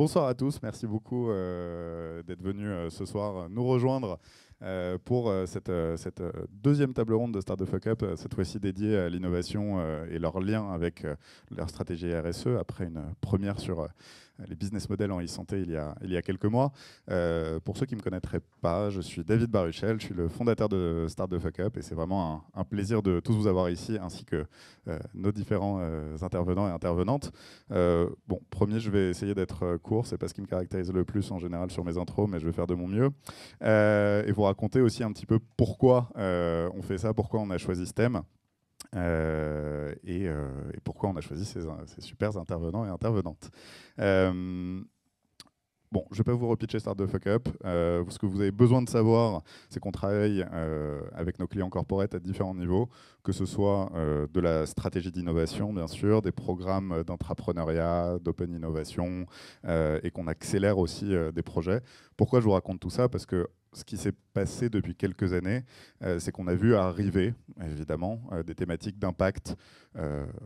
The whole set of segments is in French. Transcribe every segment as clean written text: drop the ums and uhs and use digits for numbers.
Bonsoir à tous, merci beaucoup d'être venus ce soir nous rejoindre pour cette deuxième table ronde de Start the Fuck Up, cette fois-ci dédiée à l'innovation et leur lien avec leur stratégie RSE, après une première sur les business models en e-santé il y a quelques mois. Pour ceux qui ne me connaîtraient pas, je suis David Baruchel, je suis le fondateur de Start the Fuck Up et c'est vraiment un plaisir de tous vous avoir ici, ainsi que nos différents intervenants et intervenantes. Bon, premier, je vais essayer d'être court, c'est pas ce qui me caractérise le plus en général sur mes intros, mais je vais faire de mon mieux. Et vous raconter aussi un petit peu pourquoi on fait ça, pourquoi on a choisi ce thème. Et pourquoi on a choisi ces super intervenants et intervenantes. Bon, je ne vais pas vous repitcher Start the Fuck Up. Ce que vous avez besoin de savoir, c'est qu'on travaille avec nos clients corporate à différents niveaux, que ce soit de la stratégie d'innovation, bien sûr, des programmes d'entrepreneuriat, d'open innovation, et qu'on accélère aussi des projets. Pourquoi je vous raconte tout ça? Parce que ce qui s'est passé depuis quelques années, c'est qu'on a vu arriver, évidemment, des thématiques d'impact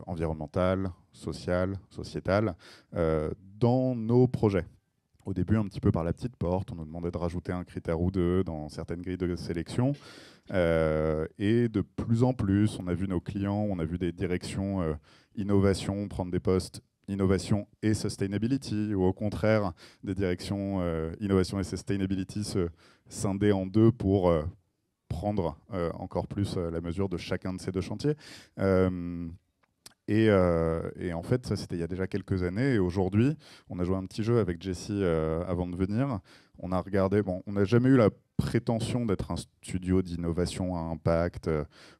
environnemental, social, sociétal, dans nos projets. Au début, un petit peu par la petite porte, on nous demandait de rajouter un critère ou deux dans certaines grilles de sélection. Et de plus en plus, on a vu nos clients, on a vu des directions innovation prendre des postes innovation et sustainability, ou au contraire, des directions innovation et sustainability se scinder en deux pour prendre encore plus la mesure de chacun de ces deux chantiers. Et en fait, ça c'était il y a déjà quelques années. Et aujourd'hui, on a joué un petit jeu avec Jessie avant de venir. On a regardé, bon, on n'a jamais eu la prétention d'être un studio d'innovation à impact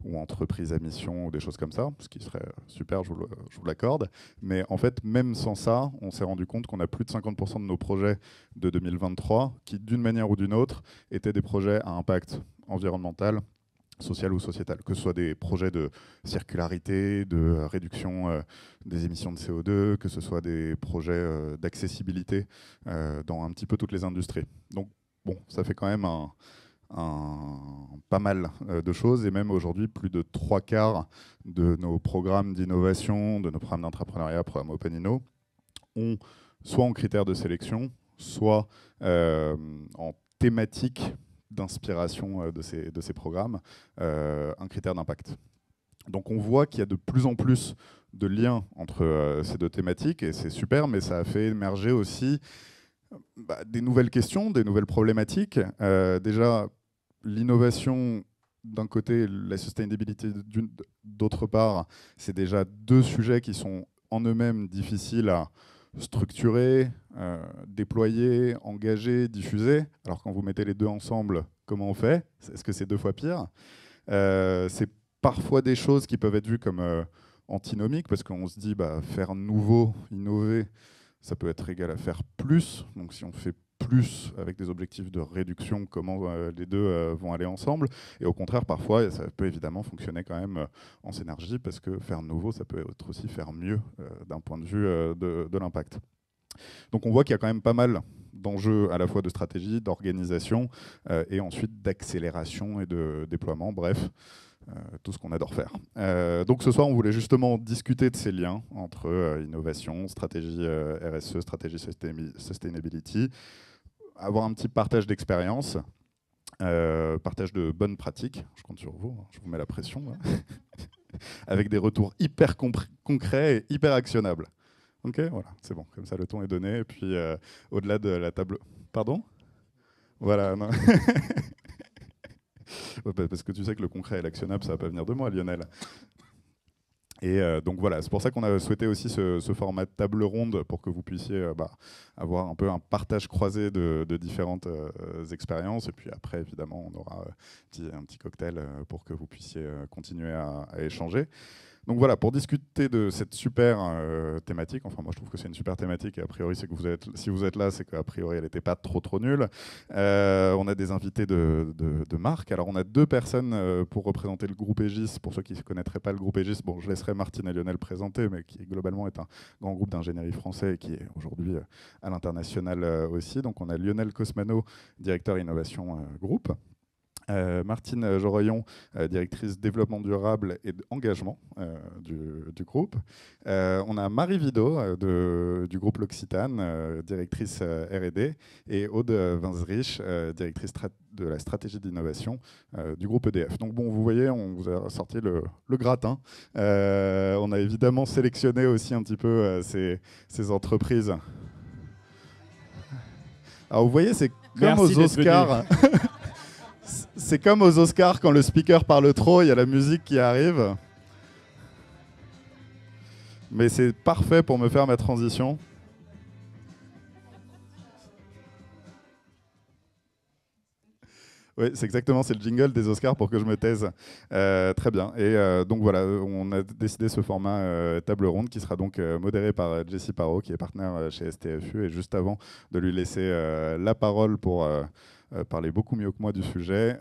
ou entreprise à mission ou des choses comme ça, ce qui serait super, je vous l'accorde. Mais en fait, même sans ça, on s'est rendu compte qu'on a plus de 50% de nos projets de 2023 qui, d'une manière ou d'une autre, étaient des projets à impact environnemental, social ou sociétal, que ce soit des projets de circularité, de réduction des émissions de CO2, que ce soit des projets d'accessibilité dans un petit peu toutes les industries. Donc bon, ça fait quand même pas mal de choses, et même aujourd'hui, plus de 3/4 de nos programmes d'innovation, de nos programmes d'entrepreneuriat, programmes OpenInno, ont soit en critères de sélection, soit en thématique d'inspiration de ces programmes, un critère d'impact. Donc on voit qu'il y a de plus en plus de liens entre ces deux thématiques, et c'est super, mais ça a fait émerger aussi des nouvelles questions, des nouvelles problématiques. Déjà, l'innovation d'un côté, la sustainability d'autre part, c'est déjà deux sujets qui sont en eux-mêmes difficiles à structurer, déployer, engager, diffuser. Alors quand vous mettez les deux ensemble, comment on fait? Est-ce que c'est deux fois pire? C'est parfois des choses qui peuvent être vues comme antinomiques, parce qu'on se dit faire nouveau, innover, ça peut être égal à faire plus. Donc si on fait plus avec des objectifs de réduction, comment les deux vont aller ensemble? Et au contraire, parfois, ça peut évidemment fonctionner quand même en synergie, parce que faire nouveau, ça peut être aussi faire mieux d'un point de vue de l'impact. Donc on voit qu'il y a quand même pas mal d'enjeux à la fois de stratégie, d'organisation et ensuite d'accélération et de déploiement, bref, tout ce qu'on adore faire. Donc ce soir, on voulait justement discuter de ces liens entre innovation, stratégie RSE, stratégie sustainability, avoir un petit partage d'expérience, partage de bonnes pratiques, je compte sur vous, hein, je vous mets la pression, avec des retours hyper concrets et hyper actionnables. Ok, voilà, c'est bon, comme ça le ton est donné. Et puis au-delà de la table. Pardon? Voilà, non. Ouais, parce que tu sais que le concret et l'actionnable, ça va pas venir de moi, Lionel. Et donc voilà, c'est pour ça qu'on a souhaité aussi ce format de table ronde, pour que vous puissiez avoir un peu un partage croisé de différentes expériences. Et puis après, évidemment, on aura un petit cocktail pour que vous puissiez continuer à échanger. Donc voilà, pour discuter de cette super thématique, enfin moi je trouve que c'est une super thématique, et a priori c'est que si vous êtes là, c'est qu'a priori elle n'était pas trop nulle. On a des invités de marque. Alors on a deux personnes pour représenter le groupe Aegis. Pour ceux qui ne connaîtraient pas le groupe Aegis, bon, je laisserai Martine et Lionel présenter, mais qui globalement est un grand groupe d'ingénierie français et qui est aujourd'hui à l'international aussi. Donc on a Lionel Cosmano, directeur innovation groupe. Martine Joroyon, directrice développement durable et engagement du groupe. On a Marie Vidot du groupe L'Occitane, directrice R&D, et Aude Vinzrich, directrice de la stratégie d'innovation du groupe EDF. Donc bon, vous voyez, on vous a sorti le gratin. On a évidemment sélectionné aussi un petit peu ces entreprises. Alors vous voyez, c'est comme aux Oscars. C'est comme aux Oscars, quand le speaker parle trop, il y a la musique qui arrive. Mais c'est parfait pour me faire ma transition. Oui, c'est exactement, c'est le jingle des Oscars pour que je me taise. Très bien. Et donc voilà, on a décidé ce format table ronde qui sera donc modéré par Jessie Parot, qui est partenaire chez STFU. Et juste avant de lui laisser la parole pour parler beaucoup mieux que moi du sujet,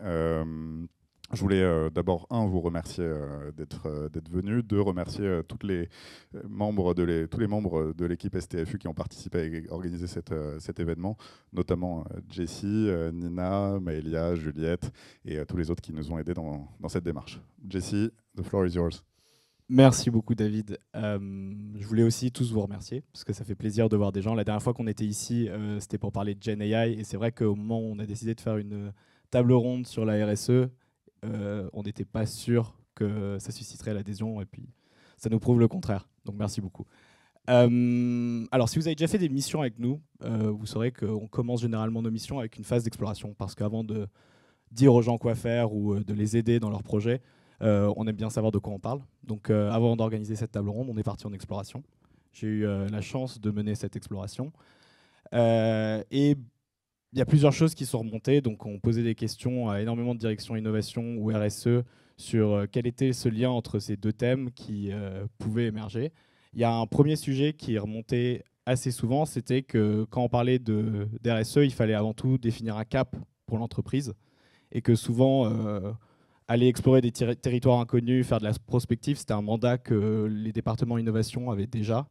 je voulais d'abord, vous remercier d'être venu, remercier tous les membres de l'équipe STFU qui ont participé à organiser cet événement, notamment Jessie, Nina, Maëlia, Juliette et tous les autres qui nous ont aidés dans cette démarche. Jessie, the floor is yours. Merci beaucoup David. Je voulais aussi tous vous remercier parce que ça fait plaisir de voir des gens. La dernière fois qu'on était ici, c'était pour parler de Gen AI et c'est vrai qu'au moment où on a décidé de faire une table ronde sur la RSE, on n'était pas sûr que ça susciterait l'adhésion et puis ça nous prouve le contraire. Donc merci beaucoup. Alors si vous avez déjà fait des missions avec nous, vous saurez qu'on commence généralement nos missions avec une phase d'exploration parce qu'avant de dire aux gens quoi faire ou de les aider dans leurs projets, on aime bien savoir de quoi on parle. Donc avant d'organiser cette table ronde, on est parti en exploration. J'ai eu la chance de mener cette exploration. Et il y a plusieurs choses qui sont remontées. Donc on posait des questions à énormément de directions innovation ou RSE sur quel était ce lien entre ces deux thèmes qui pouvaient émerger. Il y a un premier sujet qui est remonté assez souvent, c'était que quand on parlait d'RSE, il fallait avant tout définir un cap pour l'entreprise et que souvent aller explorer des territoires inconnus, faire de la prospective, c'était un mandat que les départements innovation avaient déjà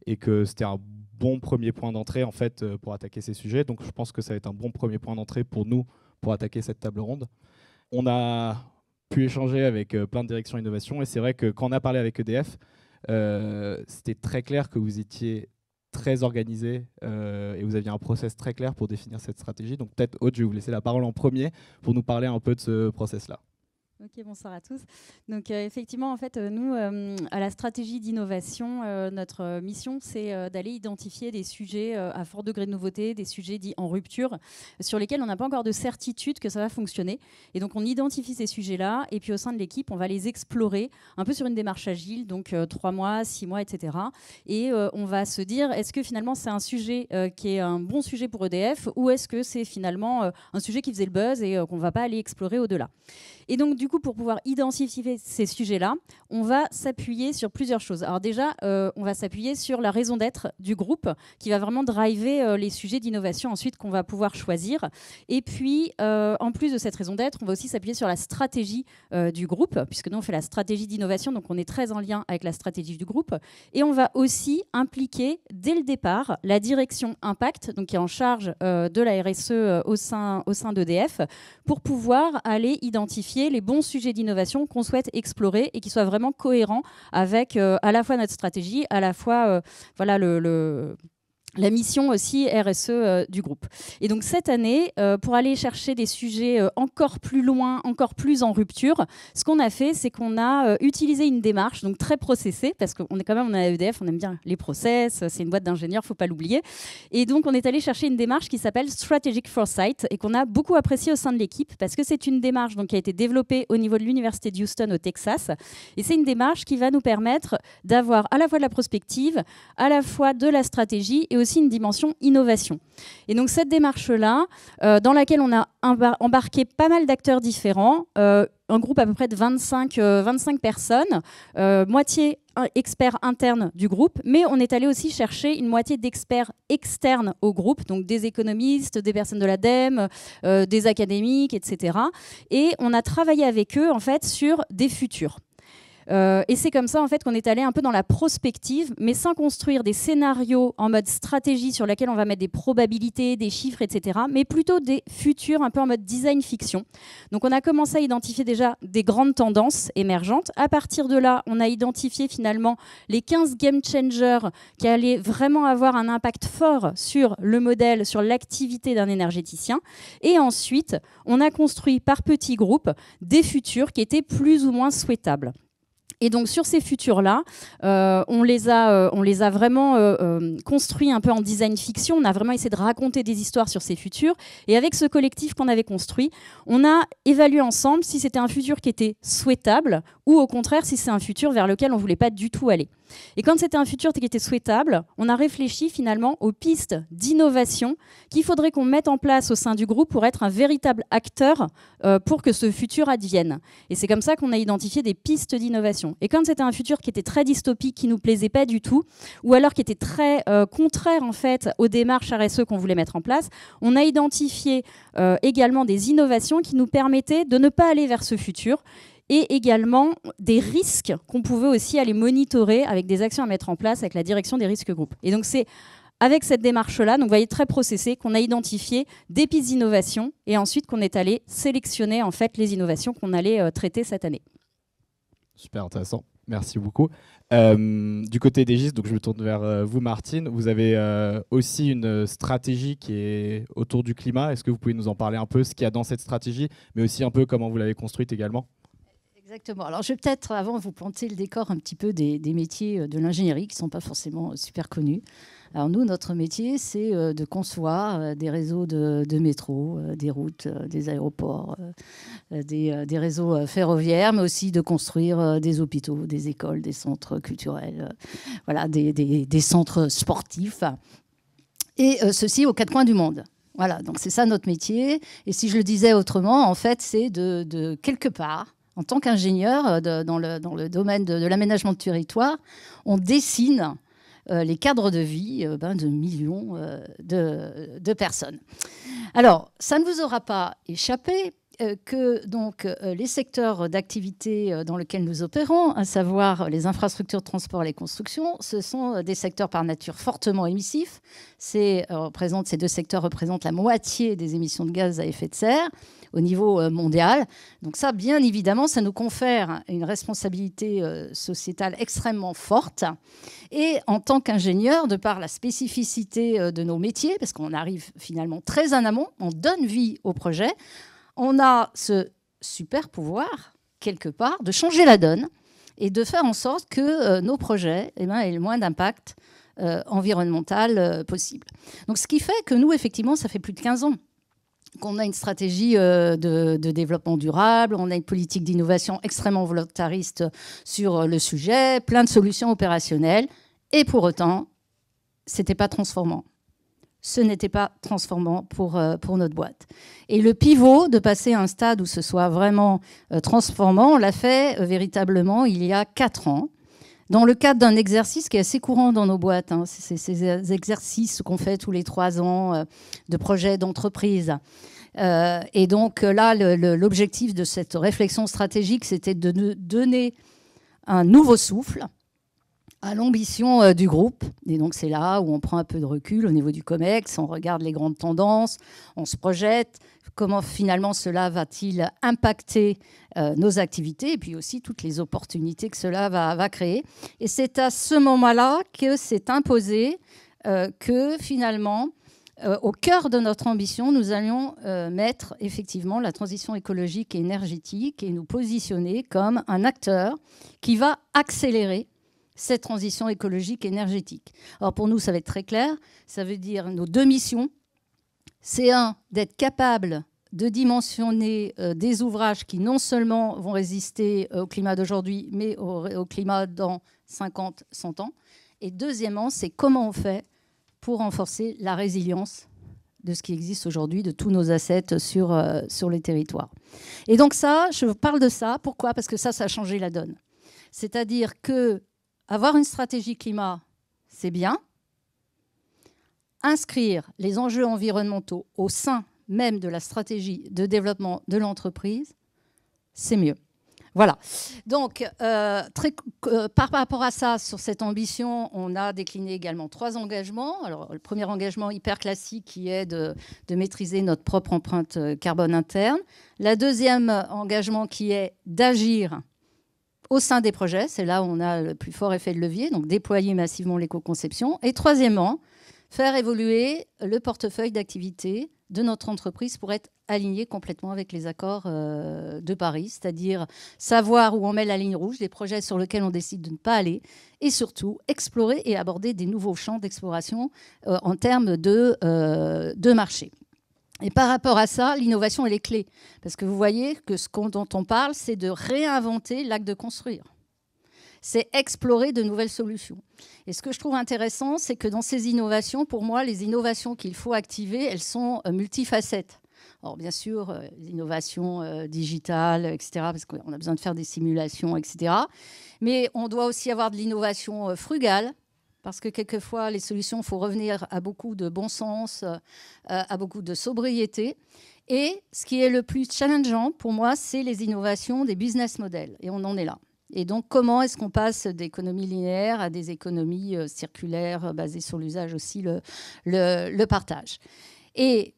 et que c'était un bon premier point d'entrée en fait, pour attaquer ces sujets. Donc je pense que ça va être un bon premier point d'entrée pour nous pour attaquer cette table ronde. On a pu échanger avec plein de directions innovation et c'est vrai que quand on a parlé avec EDF, c'était très clair que vous étiez très organisé et vous aviez un process très clair pour définir cette stratégie. Donc peut-être Aude, je vais vous laisser la parole en premier pour nous parler un peu de ce process-là. Ok, bonsoir à tous. Donc effectivement, en fait, nous, à la stratégie d'innovation, notre mission, c'est d'aller identifier des sujets à fort degré de nouveauté, des sujets dits en rupture, sur lesquels on n'a pas encore de certitude que ça va fonctionner. Et donc, on identifie ces sujets-là, et puis au sein de l'équipe, on va les explorer un peu sur une démarche agile, donc 3 mois, 6 mois, etc. Et on va se dire, est-ce que finalement, c'est un sujet qui est un bon sujet pour EDF, ou est-ce que c'est finalement un sujet qui faisait le buzz et qu'on ne va pas aller explorer au-delà. Et donc, du coup, pour pouvoir identifier ces sujets-là, on va s'appuyer sur plusieurs choses. Alors déjà, on va s'appuyer sur la raison d'être du groupe qui va vraiment driver les sujets d'innovation ensuite qu'on va pouvoir choisir. Et puis, en plus de cette raison d'être, on va aussi s'appuyer sur la stratégie du groupe, puisque nous, on fait la stratégie d'innovation, donc on est très en lien avec la stratégie du groupe. Et on va aussi impliquer, dès le départ, la direction Impact, donc qui est en charge de la RSE au sein d'EDF, pour pouvoir aller identifier les bons sujets d'innovation qu'on souhaite explorer et qui soient vraiment cohérents avec à la fois notre stratégie, à la fois voilà, la mission aussi RSE du groupe. Et donc cette année, pour aller chercher des sujets encore plus loin, encore plus en rupture, ce qu'on a fait, c'est qu'on a utilisé une démarche donc très processée, parce qu'on est quand même, on est à EDF, on aime bien les process, c'est une boîte d'ingénieurs, faut pas l'oublier. Et donc on est allé chercher une démarche qui s'appelle Strategic Foresight et qu'on a beaucoup appréciée au sein de l'équipe, parce que c'est une démarche donc, qui a été développée au niveau de l'université de Houston au Texas. Et c'est une démarche qui va nous permettre d'avoir à la fois de la prospective, à la fois de la stratégie et aussi une dimension innovation. Et donc cette démarche-là, dans laquelle on a embarqué pas mal d'acteurs différents, un groupe à peu près de 25 personnes, moitié experts internes du groupe, mais on est allé aussi chercher une moitié d'experts externes au groupe, donc des économistes, des personnes de l'ADEME, des académiques, etc. Et on a travaillé avec eux en fait sur des futurs. Et c'est comme ça en fait qu'on est allé un peu dans la prospective, mais sans construire des scénarios en mode stratégie sur lesquels on va mettre des probabilités, des chiffres, etc. Mais plutôt des futurs un peu en mode design fiction. Donc on a commencé à identifier déjà des grandes tendances émergentes. À partir de là, on a identifié finalement les 15 game changers qui allaient vraiment avoir un impact fort sur le modèle, sur l'activité d'un énergéticien. Et ensuite, on a construit par petits groupes des futurs qui étaient plus ou moins souhaitables. Et donc sur ces futurs-là, on les a vraiment construits un peu en design fiction. On a vraiment essayé de raconter des histoires sur ces futurs. Et avec ce collectif qu'on avait construit, on a évalué ensemble si c'était un futur qui était souhaitable ou au contraire si c'est un futur vers lequel on ne voulait pas du tout aller. Et quand c'était un futur qui était souhaitable, on a réfléchi finalement aux pistes d'innovation qu'il faudrait qu'on mette en place au sein du groupe pour être un véritable acteur pour que ce futur advienne. Et c'est comme ça qu'on a identifié des pistes d'innovation. Et quand c'était un futur qui était très dystopique, qui ne nous plaisait pas du tout, ou alors qui était très contraire en fait aux démarches RSE qu'on voulait mettre en place, on a identifié également des innovations qui nous permettaient de ne pas aller vers ce futur et également des risques qu'on pouvait aussi aller monitorer avec des actions à mettre en place avec la direction des risques groupes. Et donc c'est avec cette démarche-là, donc vous voyez très processée, qu'on a identifié des pistes d'innovation et ensuite qu'on est allé sélectionner en fait les innovations qu'on allait traiter cette année. Super intéressant, merci beaucoup. Du côté d'Egis, donc je me tourne vers vous Martine, vous avez aussi une stratégie qui est autour du climat. Est-ce que vous pouvez nous en parler un peu, ce qu'il y a dans cette stratégie, mais aussi un peu comment vous l'avez construite également ? Exactement. Alors, je vais peut-être, avant, vous planter le décor un petit peu des métiers de l'ingénierie qui ne sont pas forcément super connus. Alors, nous, notre métier, c'est de concevoir des réseaux de métro, des routes, des aéroports, des réseaux ferroviaires, mais aussi de construire des hôpitaux, des écoles, des centres culturels, voilà, des centres sportifs. Et ceci aux quatre coins du monde. Voilà, donc c'est ça notre métier. Et si je le disais autrement, en fait, c'est de quelque part, en tant qu'ingénieur dans le domaine de l'aménagement de territoire, on dessine les cadres de vie de millions de personnes. Alors, ça ne vous aura pas échappé que donc, les secteurs d'activité dans lesquels nous opérons, à savoir les infrastructures de transport et les constructions, ce sont des secteurs par nature fortement émissifs. Ces deux secteurs représentent la moitié des émissions de gaz à effet de serre au niveau mondial. Donc ça, bien évidemment, ça nous confère une responsabilité sociétale extrêmement forte. Et en tant qu'ingénieur, de par la spécificité de nos métiers, parce qu'on arrive finalement très en amont, on donne vie au projet, on a ce super pouvoir, quelque part, de changer la donne et de faire en sorte que nos projets aient le moins d'impact environnemental possible. Donc ce qui fait que nous, effectivement, ça fait plus de 15 ans qu'on a une stratégie de développement durable, on a une politique d'innovation extrêmement volontariste sur le sujet, plein de solutions opérationnelles, et pour autant, ce n'était pas transformant. Ce n'était pas transformant pour notre boîte. Et le pivot de passer à un stade où ce soit vraiment transformant, on l'a fait véritablement il y a 4 ans, dans le cadre d'un exercice qui est assez courant dans nos boîtes. Hein. C'est ces exercices qu'on fait tous les 3 ans de projets d'entreprise. Et donc là, l'objectif de cette réflexion stratégique, c'était de donner un nouveau souffle à l'ambition du groupe. Et donc c'est là où on prend un peu de recul au niveau du COMEX, on regarde les grandes tendances, on se projette, comment finalement cela va-t-il impacter nos activités et puis aussi toutes les opportunités que cela va créer. Et c'est à ce moment-là que s'est imposé que finalement, au cœur de notre ambition, nous allions mettre effectivement la transition écologique et énergétique et nous positionner comme un acteur qui va accélérer cette transition écologique et énergétique. Alors pour nous, ça va être très clair. Ça veut dire nos 2 missions. C'est d'être capable de dimensionner des ouvrages qui non seulement vont résister au climat d'aujourd'hui, mais au climat dans 50, 100 ans. Et deuxièmement, c'est comment on fait pour renforcer la résilience de ce qui existe aujourd'hui, de tous nos assets sur les territoires. Et donc ça, je parle de ça. Pourquoi ? Parce que ça a changé la donne. C'est-à-dire que avoir une stratégie climat, c'est bien. Inscrire les enjeux environnementaux au sein même de la stratégie de développement de l'entreprise, c'est mieux. Voilà. Donc, par rapport à ça, sur cette ambition, on a décliné également 3 engagements. Alors, le premier engagement hyper classique qui est de maîtriser notre propre empreinte carbone interne. Le deuxième engagement qui est d'agir au sein des projets. C'est là où on a le plus fort effet de levier, donc déployer massivement l'éco-conception. Et troisièmement, faire évoluer le portefeuille d'activités de notre entreprise pour être aligné complètement avec les accords de Paris, c'est-à-dire savoir où on met la ligne rouge, des projets sur lesquels on décide de ne pas aller, et surtout explorer et aborder des nouveaux champs d'exploration en termes de marché. Et par rapport à ça, l'innovation, elle est clé. Parce que vous voyez que dont on parle, c'est de réinventer l'acte de construire. C'est explorer de nouvelles solutions. Et ce que je trouve intéressant, c'est que dans ces innovations, pour moi, les innovations qu'il faut activer, elles sont multifacettes. Alors, bien sûr, l'innovation digitale, etc., parce qu'on a besoin de faire des simulations, etc. Mais on doit aussi avoir de l'innovation frugale, parce que quelquefois, les solutions, il faut revenir à beaucoup de bon sens, à beaucoup de sobriété. Et ce qui est le plus challengeant, pour moi, c'est les innovations des business models. Et on en est là. Et donc, comment est-ce qu'on passe d'économies linéaires à des économies circulaires basées sur l'usage aussi, le partage. Et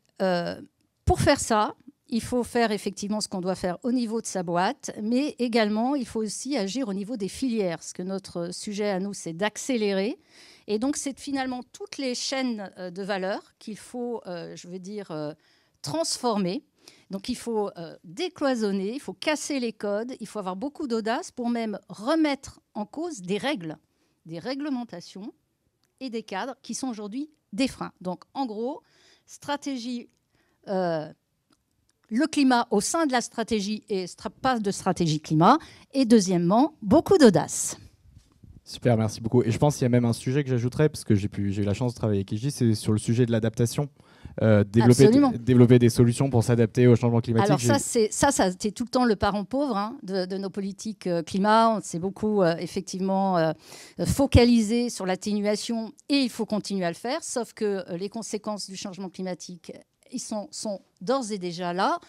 pour faire ça, il faut faire effectivement ce qu'on doit faire au niveau de sa boîte, mais également, il faut aussi agir au niveau des filières. Parce que notre sujet à nous, c'est d'accélérer. Et donc, c'est finalement toutes les chaînes de valeur qu'il faut, transformer. Donc, il faut décloisonner, il faut casser les codes, il faut avoir beaucoup d'audace pour même remettre en cause des règles, des réglementations et des cadres qui sont aujourd'hui des freins. Donc, en gros, stratégie, le climat au sein de la stratégie et pas de stratégie climat. Et deuxièmement, beaucoup d'audace. Super, merci beaucoup. Et je pense qu'il y a même un sujet que j'ajouterais, parce que j'ai eu la chance de travailler avec Iji, c'est sur le sujet de l'adaptation. Développer des solutions pour s'adapter au changement climatique. Alors c'était tout le temps le parent pauvre de nos politiques climat. On s'est beaucoup effectivement focalisé sur l'atténuation et il faut continuer à le faire, sauf que les conséquences du changement climatique sont d'ores et déjà là.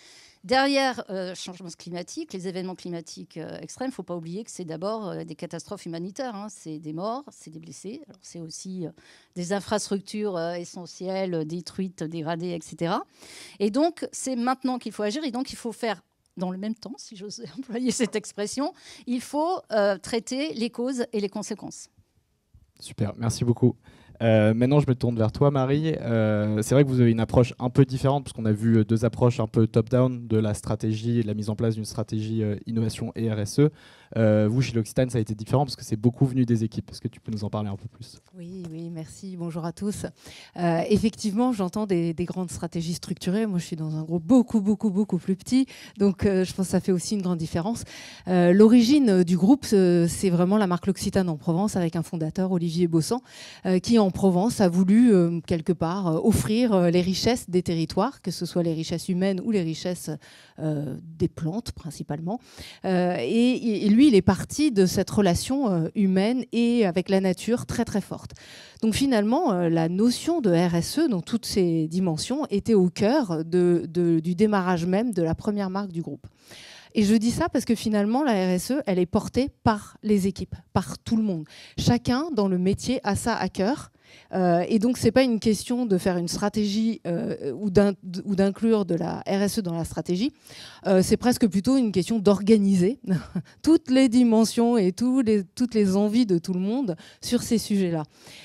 Derrière le changement climatique, les événements climatiques extrêmes, il ne faut pas oublier que c'est d'abord des catastrophes humanitaires. C'est des morts, c'est des blessés. Alors, c'est aussi des infrastructures essentielles détruites, dégradées, etc. Et donc, c'est maintenant qu'il faut agir. Et donc, il faut faire dans le même temps, si j'ose employer cette expression, il faut traiter les causes et les conséquences. Super, merci beaucoup. Maintenant, je me tourne vers toi, Marie. C'est vrai que vous avez une approche un peu différente, parce qu'on a vu 2 approches un peu top-down de la stratégie et de la mise en place d'une stratégie innovation et RSE. Vous, chez l'Occitane, ça a été différent, parce que c'est beaucoup venu des équipes. Est-ce que tu peux nous en parler un peu plus ? Oui, merci. Bonjour à tous. Effectivement, j'entends des grandes stratégies structurées. Moi, je suis dans un groupe beaucoup plus petit. Donc, je pense que ça fait aussi une grande différence. L'origine du groupe, c'est vraiment la marque L'Occitane en Provence, avec un fondateur, Olivier Bossan, qui en Provence a voulu quelque part offrir les richesses des territoires, que ce soit les richesses humaines ou les richesses des plantes principalement. Et lui, il est parti de cette relation humaine et avec la nature très forte. Donc finalement, la notion de RSE dans toutes ses dimensions était au cœur du démarrage même de la première marque du groupe. Et je dis ça parce que finalement, la RSE, elle est portée par les équipes, par tout le monde. Chacun dans le métier a ça à cœur. Et donc, ce n'est pas une question de faire une stratégie ou d'inclure de la RSE dans la stratégie. C'est presque plutôt une question d'organiser toutes les dimensions et toutes les envies de tout le monde sur ces sujets-là.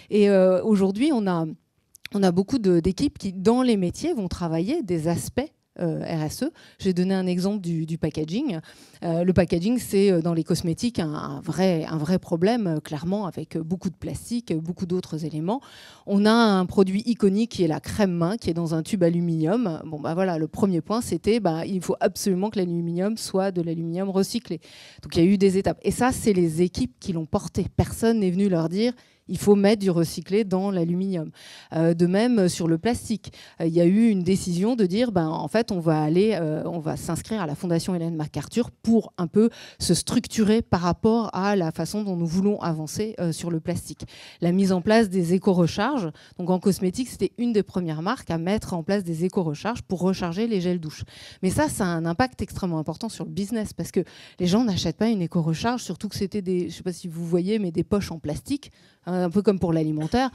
Et aujourd'hui, on a beaucoup d'équipes qui, dans les métiers, vont travailler des aspects RSE. J'ai donné un exemple du packaging. Le packaging, c'est dans les cosmétiques un vrai problème, clairement, avec beaucoup de plastique, beaucoup d'autres éléments. On a un produit iconique qui est la crème main, qui est dans un tube aluminium. Bon, voilà, le premier point, c'était il faut absolument que l'aluminium soit de l'aluminium recyclé. Donc, il y a eu des étapes. Et ça, c'est les équipes qui l'ont porté. Personne n'est venu leur dire il faut mettre du recyclé dans l'aluminium. De même, sur le plastique, il y a eu une décision de dire, en fait, on va s'inscrire à la Fondation Ellen MacArthur pour un peu se structurer par rapport à la façon dont nous voulons avancer sur le plastique. La mise en place des éco-recharges, donc en cosmétique, c'était une des premières marques à mettre en place des éco-recharges pour recharger les gels douche. Mais ça a un impact extrêmement important sur le business parce que les gens n'achètent pas une éco-recharge, surtout que c'était je ne sais pas si vous voyez, mais des poches en plastique, un peu comme pour l'alimentaire.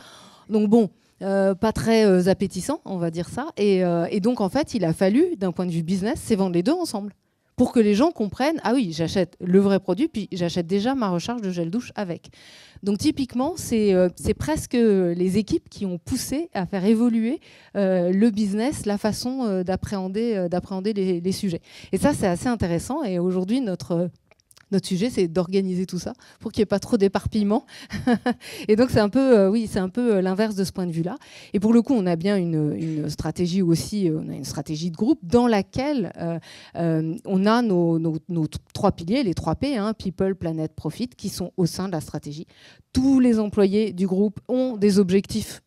Donc bon, pas très appétissant, on va dire ça. Et donc en fait, il a fallu, d'un point de vue business, c'est vendre les deux ensemble pour que les gens comprennent, ah oui, j'achète le vrai produit, puis j'achète déjà ma recharge de gel douche avec. Donc typiquement, c'est presque les équipes qui ont poussé à faire évoluer le business, la façon d'appréhender les sujets. Et ça, c'est assez intéressant. Et aujourd'hui, notre sujet, c'est d'organiser tout ça pour qu'il n'y ait pas trop d'éparpillement. Et donc, c'est un peu l'inverse de ce point de vue-là. Et pour le coup, on a bien une stratégie aussi, on a une stratégie de groupe dans laquelle on a nos 3 piliers, les 3 P, People, Planet, Profit, qui sont au sein de la stratégie. Tous les employés du groupe ont des objectifs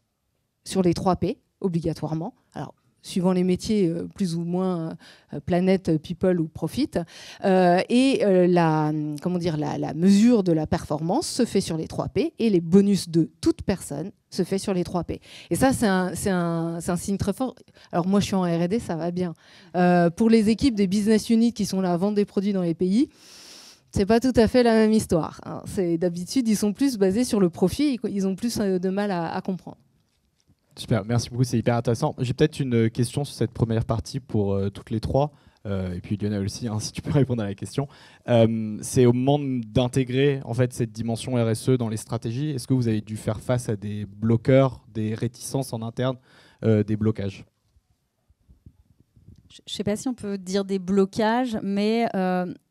sur les 3 P, obligatoirement. Alors, suivant les métiers, plus ou moins planète, people ou profit. La mesure de la performance se fait sur les 3 P et les bonus de toute personne se fait sur les 3 P. Et ça, c'est un signe très fort. Alors moi, je suis en R&D, ça va bien. Pour les équipes des business units qui sont là à vendre des produits dans les pays, c'est pas tout à fait la même histoire. D'habitude, ils sont plus basés sur le profit, ils ont plus de mal à comprendre. Super, merci beaucoup, c'est hyper intéressant. J'ai peut-être une question sur cette première partie pour toutes les 3, et puis Lionel aussi, si tu peux répondre à la question. C'est au moment d'intégrer en fait, cette dimension RSE dans les stratégies, est-ce que vous avez dû faire face à des bloqueurs, des réticences en interne, des blocages ? Je ne sais pas si on peut dire des blocages, mais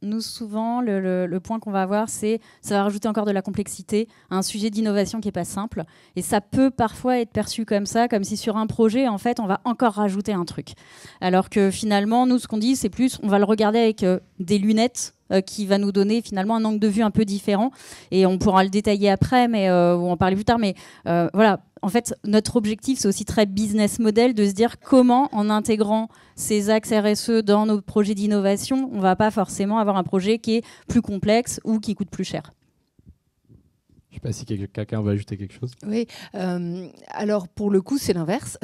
nous, souvent, le point qu'on va avoir, c'est ça va rajouter encore de la complexité à un sujet d'innovation qui n'est pas simple. Et ça peut parfois être perçu comme ça, comme si sur un projet, en fait, on va encore rajouter un truc. Alors que finalement, nous, ce qu'on dit, c'est plus, on va le regarder avec des lunettes qui va nous donner finalement un angle de vue un peu différent. Et on pourra le détailler après, ou en parler plus tard. Mais voilà, en fait, notre objectif, c'est aussi très business model de se dire comment, en intégrant ces axes RSE dans nos projets d'innovation, on ne va pas forcément avoir un projet qui est plus complexe ou qui coûte plus cher. Je ne sais pas si quelqu'un va ajouter quelque chose. Oui, alors pour le coup, c'est l'inverse,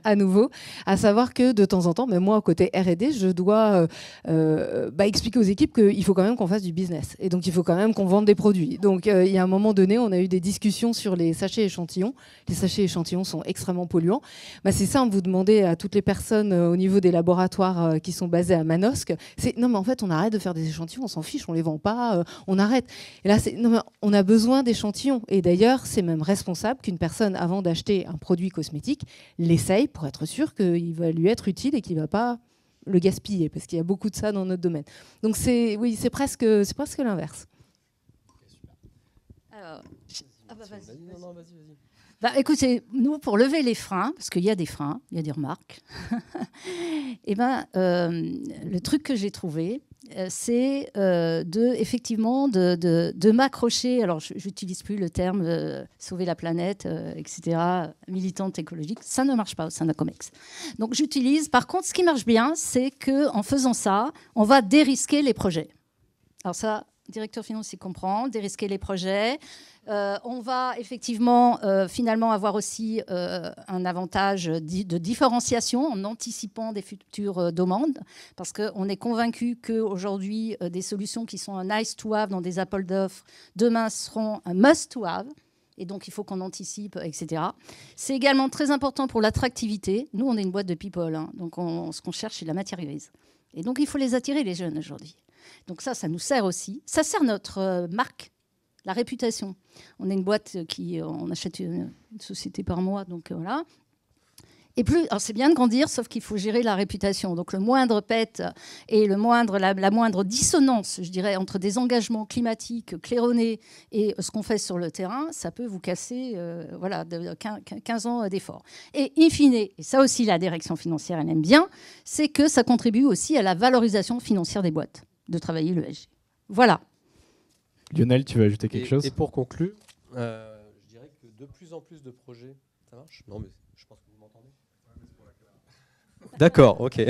à nouveau, à savoir que de temps en temps, même moi, côté R&D, je dois expliquer aux équipes qu'il faut quand même qu'on fasse du business. Et donc, il faut quand même qu'on vende des produits. Donc, il y a un moment donné, on a eu des discussions sur les sachets échantillons. Les sachets échantillons sont extrêmement polluants. C'est simple, vous demandez à toutes les personnes au niveau des laboratoires qui sont basés à Manosque, c'est non, mais en fait, on arrête de faire des échantillons, on s'en fiche, on ne les vend pas, on arrête. Et là, non, mais on a besoin d'échantillons. Et d'ailleurs, c'est même responsable qu'une personne, avant d'acheter un produit cosmétique, l'essaye pour être sûr qu'il va lui être utile et qu'il ne va pas le gaspiller, parce qu'il y a beaucoup de ça dans notre domaine. Donc c'est presque l'inverse. Alors, vas-y. Écoutez, nous, pour lever les freins, parce qu'il y a des freins, il y a des remarques, le truc que j'ai trouvé, c'est effectivement de m'accrocher, alors je n'utilise plus le terme sauver la planète, etc., militante écologique, ça ne marche pas au sein de Comex. Donc j'utilise, par contre, ce qui marche bien, c'est qu'en faisant ça, on va dérisquer les projets. Alors ça, directeur financier comprend, dérisquer les projets. On va effectivement finalement avoir aussi un avantage de différenciation en anticipant des futures demandes, parce qu'on est convaincu qu'aujourd'hui, des solutions qui sont un nice to have dans des appels d'offres, demain seront un must to have. Et donc, il faut qu'on anticipe, etc. C'est également très important pour l'attractivité. Nous, on est une boîte de people, donc ce qu'on cherche, c'est la matière grise. Et donc, il faut les attirer, les jeunes, aujourd'hui. Donc ça nous sert aussi. Ça sert notre marque, la réputation. On est une boîte on achète une société par mois, donc voilà. Et alors c'est bien de grandir, sauf qu'il faut gérer la réputation. Donc le moindre pet et la moindre dissonance, je dirais, entre des engagements climatiques claironnés et ce qu'on fait sur le terrain, ça peut vous casser 15 ans d'efforts. Et in fine, et ça aussi la direction financière, elle aime bien, c'est que ça contribue aussi à la valorisation financière des boîtes, de travailler l'ESG. Voilà. Lionel, tu veux ajouter quelque chose ? Et pour conclure, je dirais de plus en plus de projets. Ça marche ? Non, mais je pense que vous m'entendez. D'accord, ok.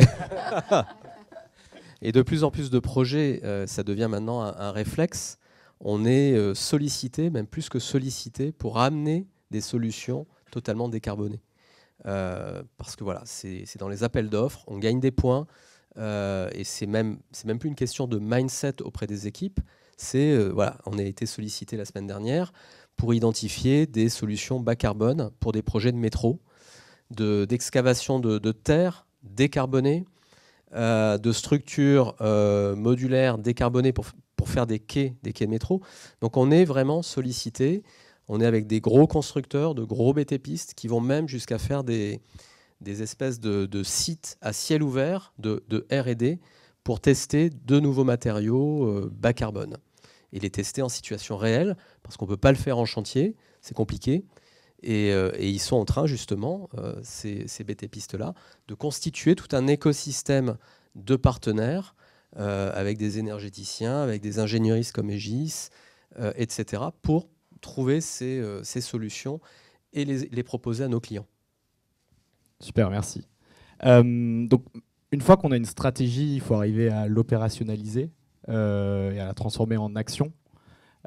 Et de plus en plus de projets, ça devient maintenant un réflexe. On est sollicité, même plus que sollicité, pour amener des solutions totalement décarbonées. Parce que voilà, c'est dans les appels d'offres, on gagne des points, et c'est même plus une question de mindset auprès des équipes. Voilà, on a été sollicité la semaine dernière pour identifier des solutions bas carbone pour des projets de métro, d'excavation de terre décarbonée, de structures modulaires décarbonées pour faire des quais de métro. Donc on est vraiment sollicité. On est avec des gros constructeurs, de gros BTPistes qui vont même jusqu'à faire des espèces de sites à ciel ouvert de R&D pour tester de nouveaux matériaux bas carbone. Et les tester en situation réelle, parce qu'on ne peut pas le faire en chantier, c'est compliqué. Et ils sont en train, justement, ces BTPistes-là, de constituer tout un écosystème de partenaires avec des énergéticiens, avec des ingénieristes comme Aegis, etc., pour trouver ces solutions et les proposer à nos clients. Super, merci. Donc, une fois qu'on a une stratégie, il faut arriver à l'opérationnaliser et à la transformer en action.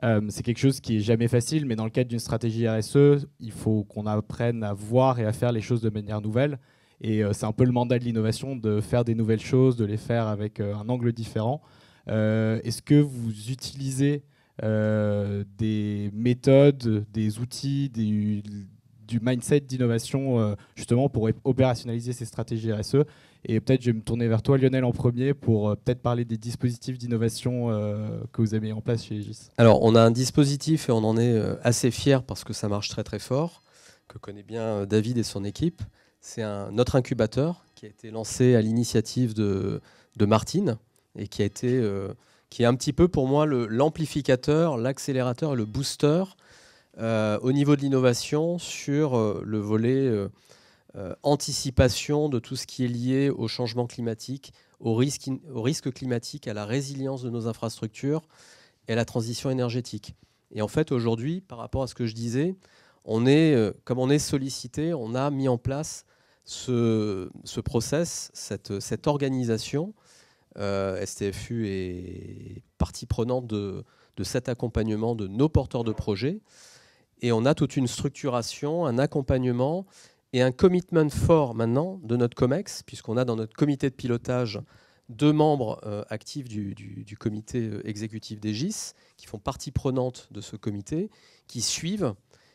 C'est quelque chose qui est jamais facile, mais dans le cadre d'une stratégie RSE, il faut qu'on apprenne à voir et à faire les choses de manière nouvelle. Et c'est un peu le mandat de l'innovation, de faire des nouvelles choses, de les faire avec un angle différent. Est-ce que vous utilisez des méthodes, des outils, du mindset d'innovation justement pour opérationnaliser ces stratégies RSE? Et peut-être je vais me tourner vers toi, Lionel, en premier, pour peut-être parler des dispositifs d'innovation que vous avez mis en place chez Aegis. Alors, on a un dispositif et on en est assez fiers parce que ça marche très très fort, que connaît bien David et son équipe. C'est notre incubateur qui a été lancé à l'initiative de Martine et qui est un petit peu pour moi l'amplificateur, l'accélérateur et le booster au niveau de l'innovation sur le volet anticipation de tout ce qui est lié au changement climatique, au risque climatique, à la résilience de nos infrastructures et à la transition énergétique. Et en fait, aujourd'hui, par rapport à ce que je disais, comme on est sollicité, on a mis en place ce process, cette organisation. STFU est partie prenante de cet accompagnement de nos porteurs de projets. Et on a toute une structuration, un accompagnement et un commitment fort maintenant de notre COMEX, puisqu'on a dans notre comité de pilotage 2 membres actifs du comité exécutif d'Aegis, qui font partie prenante de ce comité, qui suivent.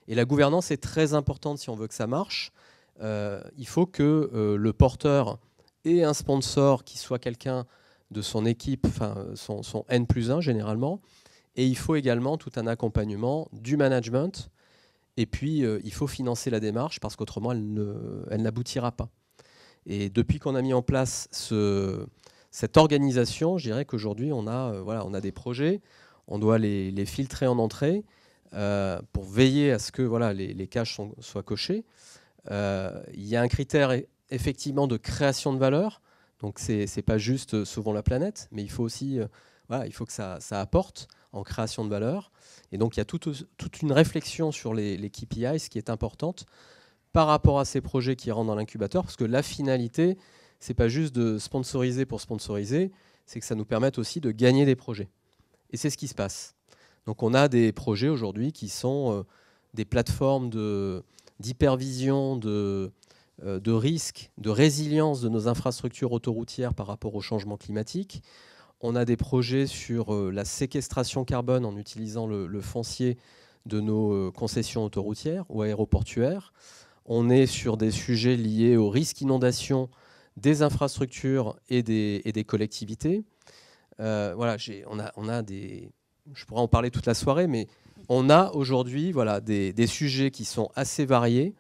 Et la gouvernance est très importante si on veut que ça marche. Il faut que le porteur ait un sponsor qui soit quelqu'un de son équipe, enfin son N+1 généralement. Et il faut également tout un accompagnement du management. Et puis, il faut financer la démarche parce qu'autrement, elle n'aboutira pas. Et depuis qu'on a mis en place cette organisation, je dirais qu'aujourd'hui, on a des projets, on doit les filtrer en entrée pour veiller à ce que les cases soient cochées. Il y a un critère effectivement de création de valeur. Donc, ce n'est pas juste sauvons la planète, mais il faut aussi il faut que ça apporte en création de valeur. Et donc, il y a toute une réflexion sur les KPIs, ce qui est importante par rapport à ces projets qui rentrent dans l'incubateur, parce que la finalité, ce n'est pas juste de sponsoriser pour sponsoriser, c'est que ça nous permette aussi de gagner des projets. Et c'est ce qui se passe. Donc, on a des projets aujourd'hui qui sont des plateformes d'hypervision, de risque, de résilience de nos infrastructures autoroutières par rapport au changement climatique. On a des projets sur la séquestration carbone en utilisant le foncier de nos concessions autoroutières ou aéroportuaires. On est sur des sujets liés au risque inondation des infrastructures et des collectivités. On a des... Je pourrais en parler toute la soirée, mais on a aujourd'hui des sujets qui sont assez variés,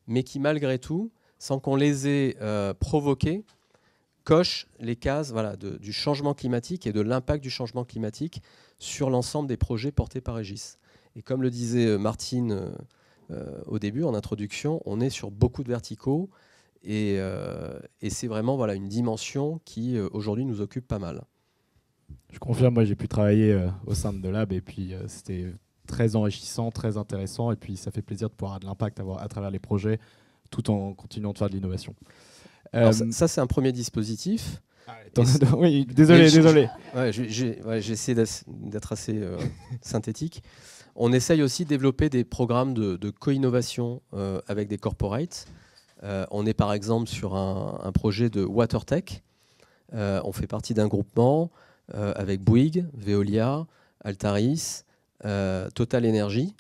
mais qui malgré tout, sans qu'on les ait provoqués, coche les cases du changement climatique et de l'impact du changement climatique sur l'ensemble des projets portés par Aegis. Et comme le disait Martine au début, en introduction, on est sur beaucoup de verticaux et c'est vraiment une dimension qui aujourd'hui nous occupe pas mal. Je confirme, moi j'ai pu travailler au sein de Lab et puis c'était très enrichissant, très intéressant, et puis ça fait plaisir de pouvoir avoir de l'impact à travers les projets, tout en continuant de faire de l'innovation. Ça c'est un premier dispositif. Oui, désolé. Ouais, j'ai essayé d'être assez synthétique. On essaye aussi de développer des programmes de co-innovation avec des corporates. On est par exemple sur un projet de WaterTech. On fait partie d'un groupement avec Bouygues, Veolia, Altaris, Total Energy.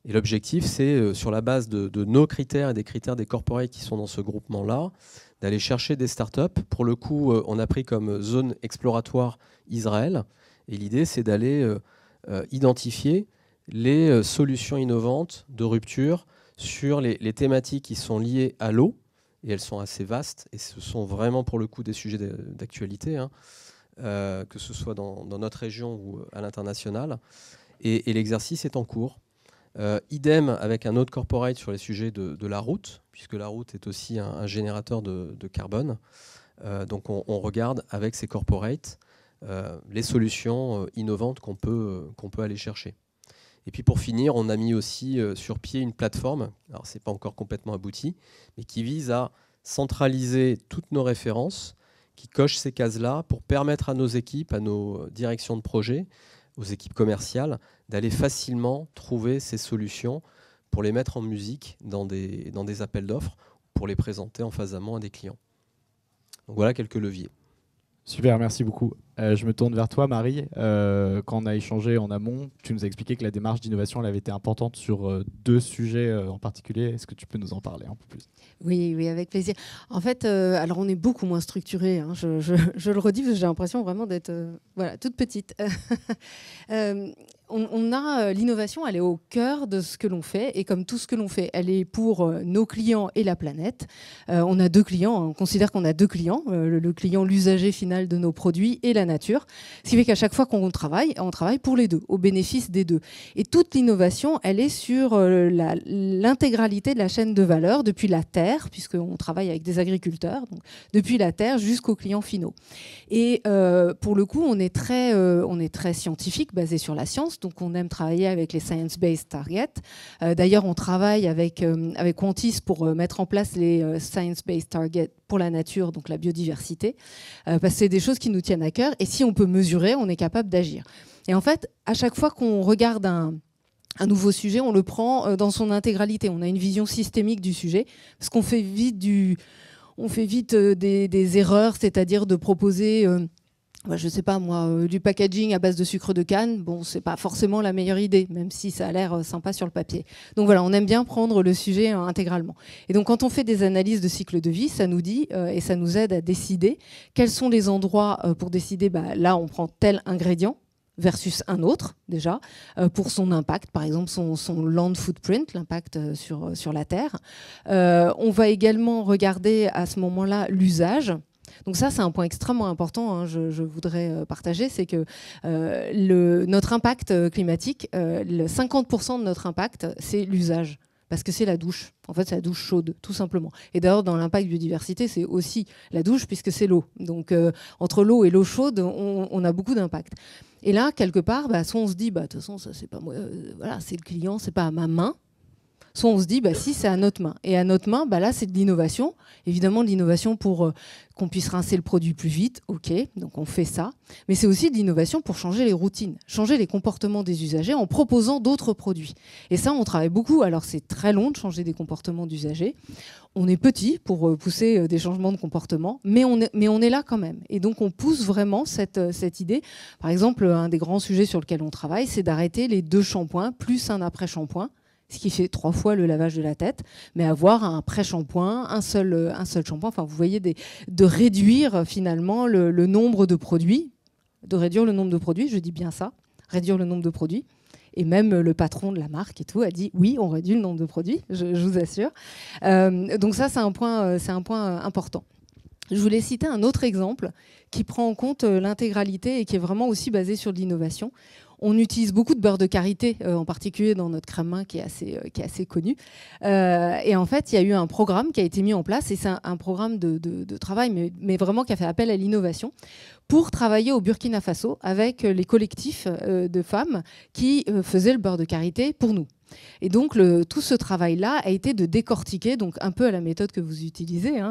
Et l'objectif, c'est sur la base de nos critères et des critères des corporates qui sont dans ce groupement-là, d'aller chercher des startups. Pour le coup, on a pris comme zone exploratoire Israël. Et l'idée, c'est d'aller identifier les solutions innovantes de rupture sur les thématiques qui sont liées à l'eau. Et elles sont assez vastes. Et ce sont vraiment, pour le coup, des sujets d'actualité, hein, que ce soit dans notre région ou à l'international. Et l'exercice est en cours. Idem avec un autre corporate sur les sujets de la route, puisque la route est aussi un générateur de carbone. Donc on regarde avec ces corporates les solutions innovantes qu'on peut aller chercher. Et puis pour finir, on a mis aussi sur pied une plateforme, alors c'est pas encore complètement abouti, mais qui vise à centraliser toutes nos références, qui cochent ces cases-là pour permettre à nos équipes, à nos directions de projet, aux équipes commerciales, d'aller facilement trouver ces solutions pour les mettre en musique dans des appels d'offres, pour les présenter en phase amont à des clients. Donc voilà quelques leviers. Super, merci beaucoup. Je me tourne vers toi, Marie. Quand on a échangé en amont, tu nous as expliqué que la démarche d'innovation elle avait été importante sur 2 sujets en particulier. Est-ce que tu peux nous en parler un peu plus ? Oui, avec plaisir. En fait, alors on est beaucoup moins structuré. Hein, je le redis parce que j'ai l'impression vraiment d'être toute petite. On a l'innovation, elle est au cœur de ce que l'on fait, et comme tout ce que l'on fait, elle est pour nos clients et la planète. On a 2 clients, on considère qu'on a 2 clients, le client, l'usager final de nos produits et la nature. Ce qui fait qu'à chaque fois qu'on travaille, on travaille pour les 2, au bénéfice des 2. Et toute l'innovation, elle est sur l'intégralité de la chaîne de valeur, depuis la terre, puisqu'on travaille avec des agriculteurs, donc depuis la terre jusqu'aux clients finaux. Et pour le coup, on est très scientifique, basé sur la science. Donc on aime travailler avec les Science-Based Targets. D'ailleurs, on travaille avec Quantis pour mettre en place les Science-Based Targets pour la nature, donc la biodiversité, parce que c'est des choses qui nous tiennent à cœur. Et si on peut mesurer, on est capable d'agir. Et en fait, à chaque fois qu'on regarde un nouveau sujet, on le prend dans son intégralité. On a une vision systémique du sujet, parce qu'on fait vite des erreurs, c'est-à-dire de proposer... je sais pas moi, du packaging à base de sucre de canne, bon, c'est pas forcément la meilleure idée, même si ça a l'air sympa sur le papier. Donc voilà, on aime bien prendre le sujet intégralement. Et donc quand on fait des analyses de cycle de vie, ça nous dit et ça nous aide à décider quels sont les endroits pour décider, là on prend tel ingrédient versus un autre, déjà, pour son impact, par exemple son land footprint, l'impact sur la terre. On va également regarder à ce moment-là l'usage. Donc ça, c'est un point extrêmement important, hein, je voudrais partager, c'est que notre impact climatique, 50% de notre impact, c'est l'usage. Parce que c'est la douche. En fait, c'est la douche chaude, tout simplement. Et d'ailleurs, dans l'impact biodiversité, c'est aussi la douche, puisque c'est l'eau. Donc, entre l'eau et l'eau chaude, on a beaucoup d'impact. Et là, quelque part, soit on se dit, de toute façon, ça, c'est pas moi, voilà, c'est le client, c'est pas à ma main. Soit on se dit, si, c'est à notre main. Et à notre main, là, c'est de l'innovation. Évidemment, de l'innovation pour qu'on puisse rincer le produit plus vite. OK, donc on fait ça. Mais c'est aussi de l'innovation pour changer les routines, changer les comportements des usagers en proposant d'autres produits. Et ça, on travaille beaucoup. Alors, c'est très long de changer des comportements d'usagers. On est petit pour pousser des changements de comportement, mais on est là quand même. Et donc, on pousse vraiment cette idée. Par exemple, un des grands sujets sur lequel on travaille, c'est d'arrêter les 2 shampoings plus un après-shampoing, ce qui fait 3 fois le lavage de la tête, mais avoir un pré-shampoing, un seul shampoing, enfin vous voyez, de réduire finalement le nombre de produits, je dis bien ça, réduire le nombre de produits. Et même le patron de la marque et tout a dit oui, on réduit le nombre de produits, je vous assure. Donc ça, c'est un point important. Je voulais citer un autre exemple qui prend en compte l'intégralité et qui est vraiment aussi basé sur de l'innovation. On utilise beaucoup de beurre de karité, en particulier dans notre crème main qui est assez connu. Et en fait, il y a eu un programme qui a été mis en place, et c'est un programme de travail, mais vraiment qui a fait appel à l'innovation, pour travailler au Burkina Faso avec les collectifs de femmes qui faisaient le beurre de karité pour nous. Et donc, tout ce travail-là a été de décortiquer, donc un peu à la méthode que vous utilisez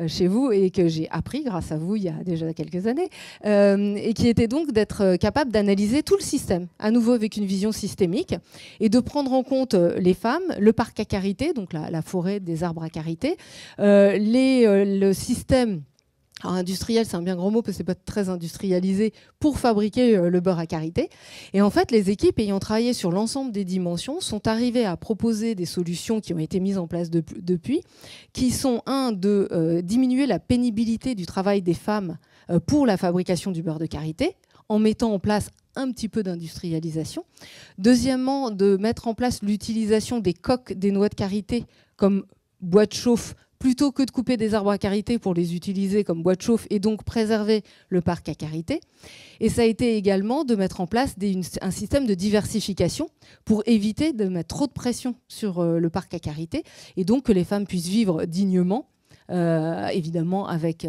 chez vous et que j'ai appris grâce à vous il y a déjà quelques années, et qui était donc d'être capable d'analyser tout le système, à nouveau avec une vision systémique, et de prendre en compte les femmes, le parc à karité, donc la forêt des arbres à karité, le système. Alors, industriel, c'est un bien grand mot parce que c'est pas très industrialisé pour fabriquer le beurre à karité. Et en fait, les équipes ayant travaillé sur l'ensemble des dimensions sont arrivées à proposer des solutions qui ont été mises en place depuis, qui sont de diminuer la pénibilité du travail des femmes pour la fabrication du beurre de karité, en mettant en place un petit peu d'industrialisation. Deuxièmement, de mettre en place l'utilisation des coques des noix de karité comme boîte chauffe, plutôt que de couper des arbres à karité pour les utiliser comme boîte chauffe et donc préserver le parc à karité. Et ça a été également de mettre en place un système de diversification pour éviter de mettre trop de pression sur le parc à karité et donc que les femmes puissent vivre dignement, évidemment avec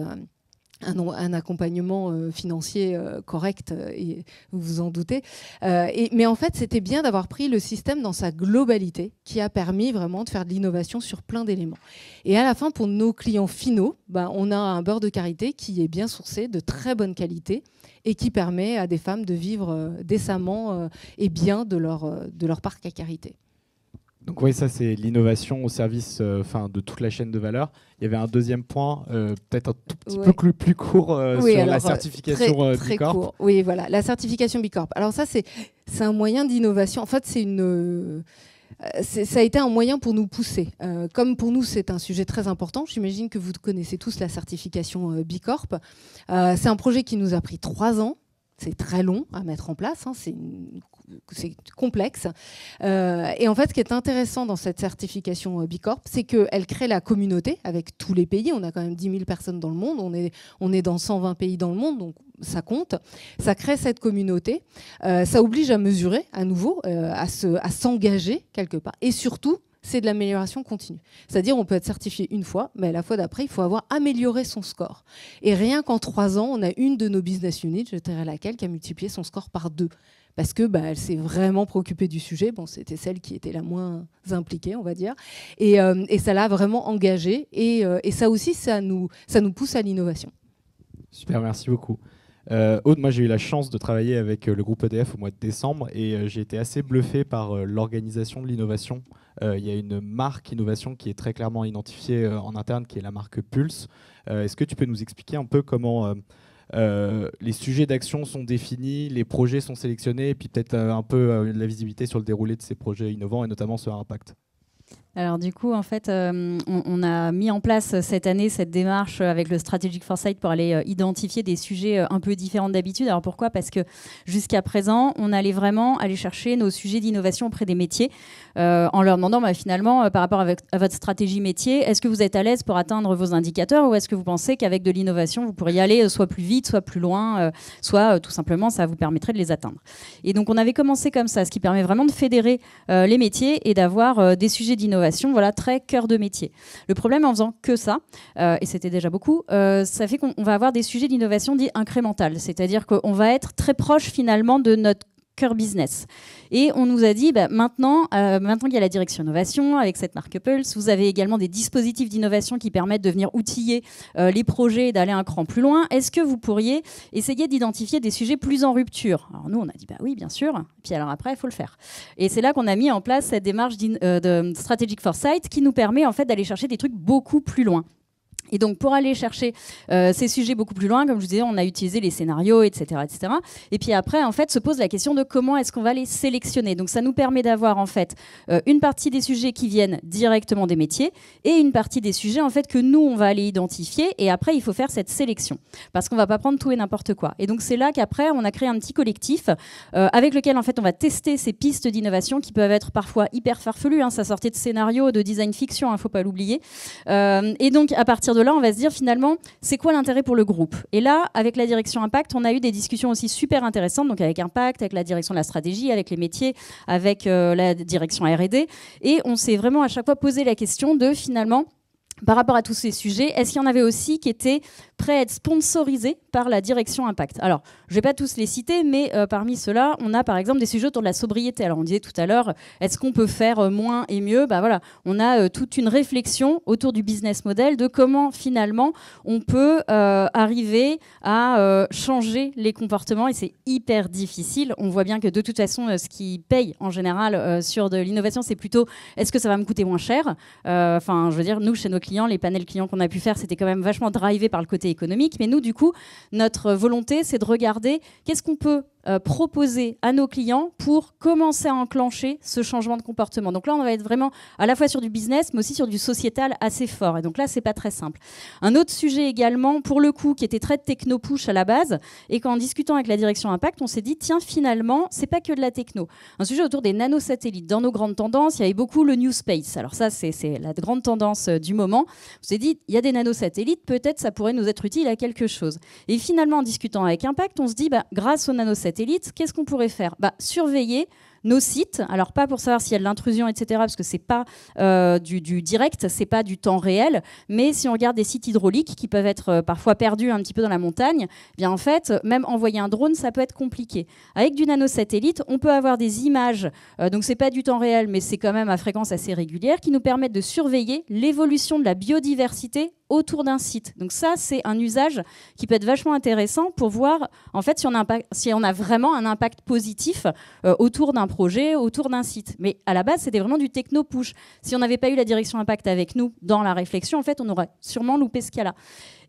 un accompagnement financier correct, et vous vous en doutez. Mais en fait, c'était bien d'avoir pris le système dans sa globalité qui a permis vraiment de faire de l'innovation sur plein d'éléments. Et à la fin, pour nos clients finaux, on a un beurre de karité qui est bien sourcé, de très bonne qualité, et qui permet à des femmes de vivre décemment et bien de leur parc à karité. Donc oui, ça c'est l'innovation au service de toute la chaîne de valeur. Il y avait un deuxième point, peut-être un tout petit peu plus court sur la certification très Bicorp. Court. Oui, voilà, la certification Bicorp. Alors ça, c'est un moyen d'innovation. En fait, ça a été un moyen pour nous pousser. Comme pour nous, c'est un sujet très important. J'imagine que vous connaissez tous la certification Bicorp. C'est un projet qui nous a pris 3 ans. C'est très long à mettre en place, c'est complexe. Et en fait, ce qui est intéressant dans cette certification Bicorp, c'est qu'elle crée la communauté avec tous les pays. On a quand même 10 000 personnes dans le monde. On est dans 120 pays dans le monde, donc ça compte. Ça crée cette communauté. Ça oblige à mesurer à nouveau, à s'engager quelque part. Et surtout, c'est de l'amélioration continue. C'est-à-dire on peut être certifié une fois, mais la fois d'après, il faut avoir amélioré son score. Et rien qu'en 3 ans, on a une de nos business units, je dirais laquelle, qui a multiplié son score par 2. Parce que elle s'est vraiment préoccupée du sujet. Bon, c'était celle qui était la moins impliquée, on va dire. Et ça l'a vraiment engagée. Et ça aussi, ça nous pousse à l'innovation. Super, merci beaucoup. Aude, moi j'ai eu la chance de travailler avec le groupe EDF au mois de décembre et j'ai été assez bluffé par l'organisation de l'innovation. Il y a une marque innovation qui est très clairement identifiée en interne, qui est la marque Pulse. Est-ce que tu peux nous expliquer un peu comment les sujets d'action sont définis, les projets sont sélectionnés et puis peut-être un peu la visibilité sur le déroulé de ces projets innovants et notamment sur Impact? Alors du coup, en fait, on a mis en place cette année cette démarche avec le Strategic Foresight pour aller identifier des sujets un peu différents d'habitude. Alors pourquoi ? Parce que jusqu'à présent, on allait vraiment aller chercher nos sujets d'innovation auprès des métiers en leur demandant finalement, par rapport à votre stratégie métier, est-ce que vous êtes à l'aise pour atteindre vos indicateurs ou est-ce que vous pensez qu'avec de l'innovation, vous pourriez aller soit plus vite, soit plus loin, soit tout simplement, ça vous permettrait de les atteindre. Et donc, on avait commencé comme ça, ce qui permet vraiment de fédérer les métiers et d'avoir des sujets d'innovation très cœur de métier. Le problème en faisant que ça, et c'était déjà beaucoup, ça fait qu'on va avoir des sujets d'innovation dits incrémentales, c'est-à-dire qu'on va être très proche finalement de notre cœur business. Et on nous a dit, maintenant qu'il y a la direction innovation avec cette marque Pulse, vous avez également des dispositifs d'innovation qui permettent de venir outiller les projets et d'aller un cran plus loin. Est-ce que vous pourriez essayer d'identifier des sujets plus en rupture ? Alors nous, on a dit, oui, bien sûr. Puis alors après, il faut le faire. Et c'est là qu'on a mis en place cette démarche de Strategic Foresight qui nous permet en fait d'aller chercher des trucs beaucoup plus loin. Et donc, pour aller chercher ces sujets beaucoup plus loin, comme je vous disais, on a utilisé les scénarios, etc., etc. Et puis après, en fait, se pose la question de comment est-ce qu'on va les sélectionner. Donc, ça nous permet d'avoir, en fait, une partie des sujets qui viennent directement des métiers et une partie des sujets, en fait, que nous, on va aller identifier. Et après, il faut faire cette sélection parce qu'on ne va pas prendre tout et n'importe quoi. Et donc, c'est là qu'après, on a créé un petit collectif avec lequel, en fait, on va tester ces pistes d'innovation qui peuvent être parfois hyper farfelues. Ça sortait de scénarios, de design fiction, il ne faut pas l'oublier. Et donc, à partir de là, on va se dire finalement, c'est quoi l'intérêt pour le groupe? Et là, avec la direction Impact, on a eu des discussions aussi super intéressantes, donc avec Impact, avec la direction de la stratégie, avec les métiers, avec la direction R&D. Et on s'est vraiment à chaque fois posé la question de finalement, par rapport à tous ces sujets, est-ce qu'il y en avait aussi qui étaient prêts à être sponsorisés par la direction Impact? Alors, je ne vais pas tous les citer, mais parmi ceux-là, on a par exemple des sujets autour de la sobriété. Alors, on disait tout à l'heure, est-ce qu'on peut faire moins et mieux? Voilà, on a toute une réflexion autour du business model, de comment finalement on peut arriver à changer les comportements, et c'est hyper difficile. On voit bien que de toute façon, ce qui paye en général sur de l'innovation, c'est plutôt est-ce que ça va me coûter moins cher? Enfin, je veux dire, nous, chez nos clients, les panels clients qu'on a pu faire, c'était quand même vachement drivé par le côté économique. Mais nous, du coup, notre volonté, c'est de regarder qu'est-ce qu'on peut proposer à nos clients pour commencer à enclencher ce changement de comportement. Donc là, on va être vraiment à la fois sur du business, mais aussi sur du sociétal assez fort. Et donc là, c'est pas très simple. Un autre sujet également, pour le coup, qui était très techno-push à la base, et qu'en discutant avec la direction Impact, on s'est dit, tiens, finalement, c'est pas que de la techno. Un sujet autour des nanosatellites. Dans nos grandes tendances, il y avait beaucoup le New Space. Alors ça, c'est la grande tendance du moment. On s'est dit, il y a des nanosatellites, peut-être ça pourrait nous être utile à quelque chose. Et finalement, en discutant avec Impact, on se dit, grâce aux nanosatellites, qu'est-ce qu'on pourrait faire? Surveiller nos sites, alors pas pour savoir s'il y a de l'intrusion, etc., parce que c'est pas du direct, c'est pas du temps réel, mais si on regarde des sites hydrauliques qui peuvent être parfois perdus un petit peu dans la montagne, eh bien en fait, même envoyer un drone, ça peut être compliqué. Avec du nanosatellite, on peut avoir des images, donc c'est pas du temps réel, mais c'est quand même à fréquence assez régulière, qui nous permettent de surveiller l'évolution de la biodiversité autour d'un site. Donc ça, c'est un usage qui peut être vachement intéressant pour voir en fait si on a vraiment un impact positif autour d'un projet, autour d'un site. Mais à la base, c'était vraiment du techno-push. Si on n'avait pas eu la direction Impact avec nous dans la réflexion, en fait, on aurait sûrement loupé ce cas-là.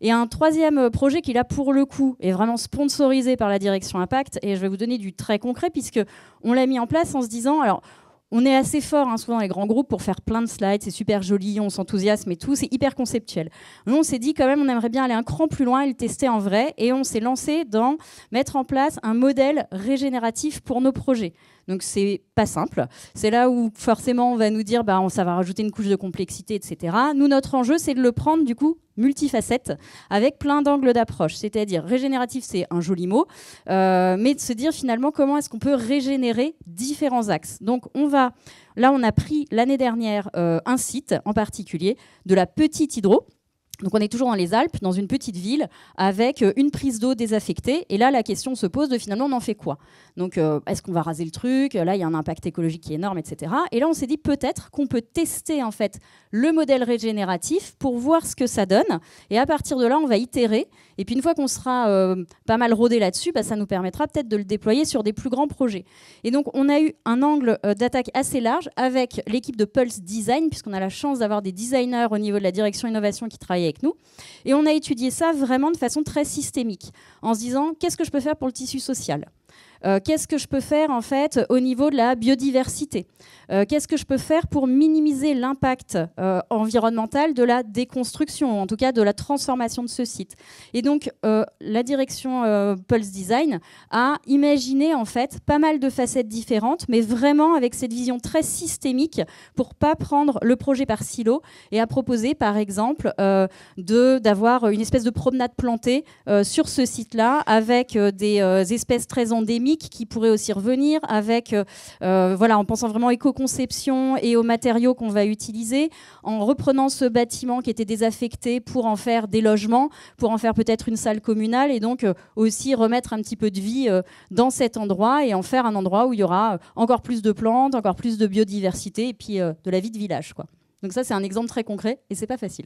Et un troisième projet qui, là, pour le coup, est vraiment sponsorisé par la direction Impact, et je vais vous donner du très concret, puisque on l'a mis en place en se disant... alors, on est assez fort, souvent dans les grands groupes, pour faire plein de slides, c'est super joli, on s'enthousiasme et tout, c'est hyper conceptuel. Nous, on s'est dit quand même, on aimerait bien aller un cran plus loin et le tester en vrai, et on s'est lancé dans mettre en place un modèle régénératif pour nos projets. Donc c'est pas simple. C'est là où forcément on va nous dire ça va rajouter une couche de complexité, etc. Nous, notre enjeu, c'est de le prendre du coup multifacette, avec plein d'angles d'approche. C'est-à-dire régénératif, c'est un joli mot, mais de se dire finalement comment est-ce qu'on peut régénérer différents axes. Donc là on a pris l'année dernière un site en particulier de la Petite Hydro. Donc on est toujours dans les Alpes, dans une petite ville, avec une prise d'eau désaffectée. Et là, la question se pose de finalement, on en fait quoi? Donc est-ce qu'on va raser le truc? Là, il y a un impact écologique qui est énorme, etc. Et là, on s'est dit peut-être qu'on peut tester en fait le modèle régénératif pour voir ce que ça donne. Et à partir de là, on va itérer. Et puis une fois qu'on sera pas mal rodé là-dessus, ça nous permettra peut-être de le déployer sur des plus grands projets. Et donc on a eu un angle d'attaque assez large avec l'équipe de Pulse Design, puisqu'on a la chance d'avoir des designers au niveau de la direction innovation qui travaillent avec nous. Et on a étudié ça vraiment de façon très systémique, en se disant qu'est-ce que je peux faire pour le tissu social ? Qu'est-ce que je peux faire en fait au niveau de la biodiversité? Qu'est-ce que je peux faire pour minimiser l'impact environnemental de la déconstruction, en tout cas de la transformation de ce site? Et donc la direction Pulse Design a imaginé en fait pas mal de facettes différentes, mais vraiment avec cette vision très systémique pour pas prendre le projet par silo, et à proposer par exemple d'avoir une espèce de promenade plantée sur ce site-là avec des espèces très endémiques qui pourraient aussi revenir, avec en pensant vraiment éco-conception et aux matériaux qu'on va utiliser, en reprenant ce bâtiment qui était désaffecté pour en faire des logements, pour en faire peut-être une salle communale, et donc aussi remettre un petit peu de vie dans cet endroit et en faire un endroit où il y aura encore plus de plantes, encore plus de biodiversité et puis de la vie de village, quoi. Donc ça, c'est un exemple très concret et c'est pas facile.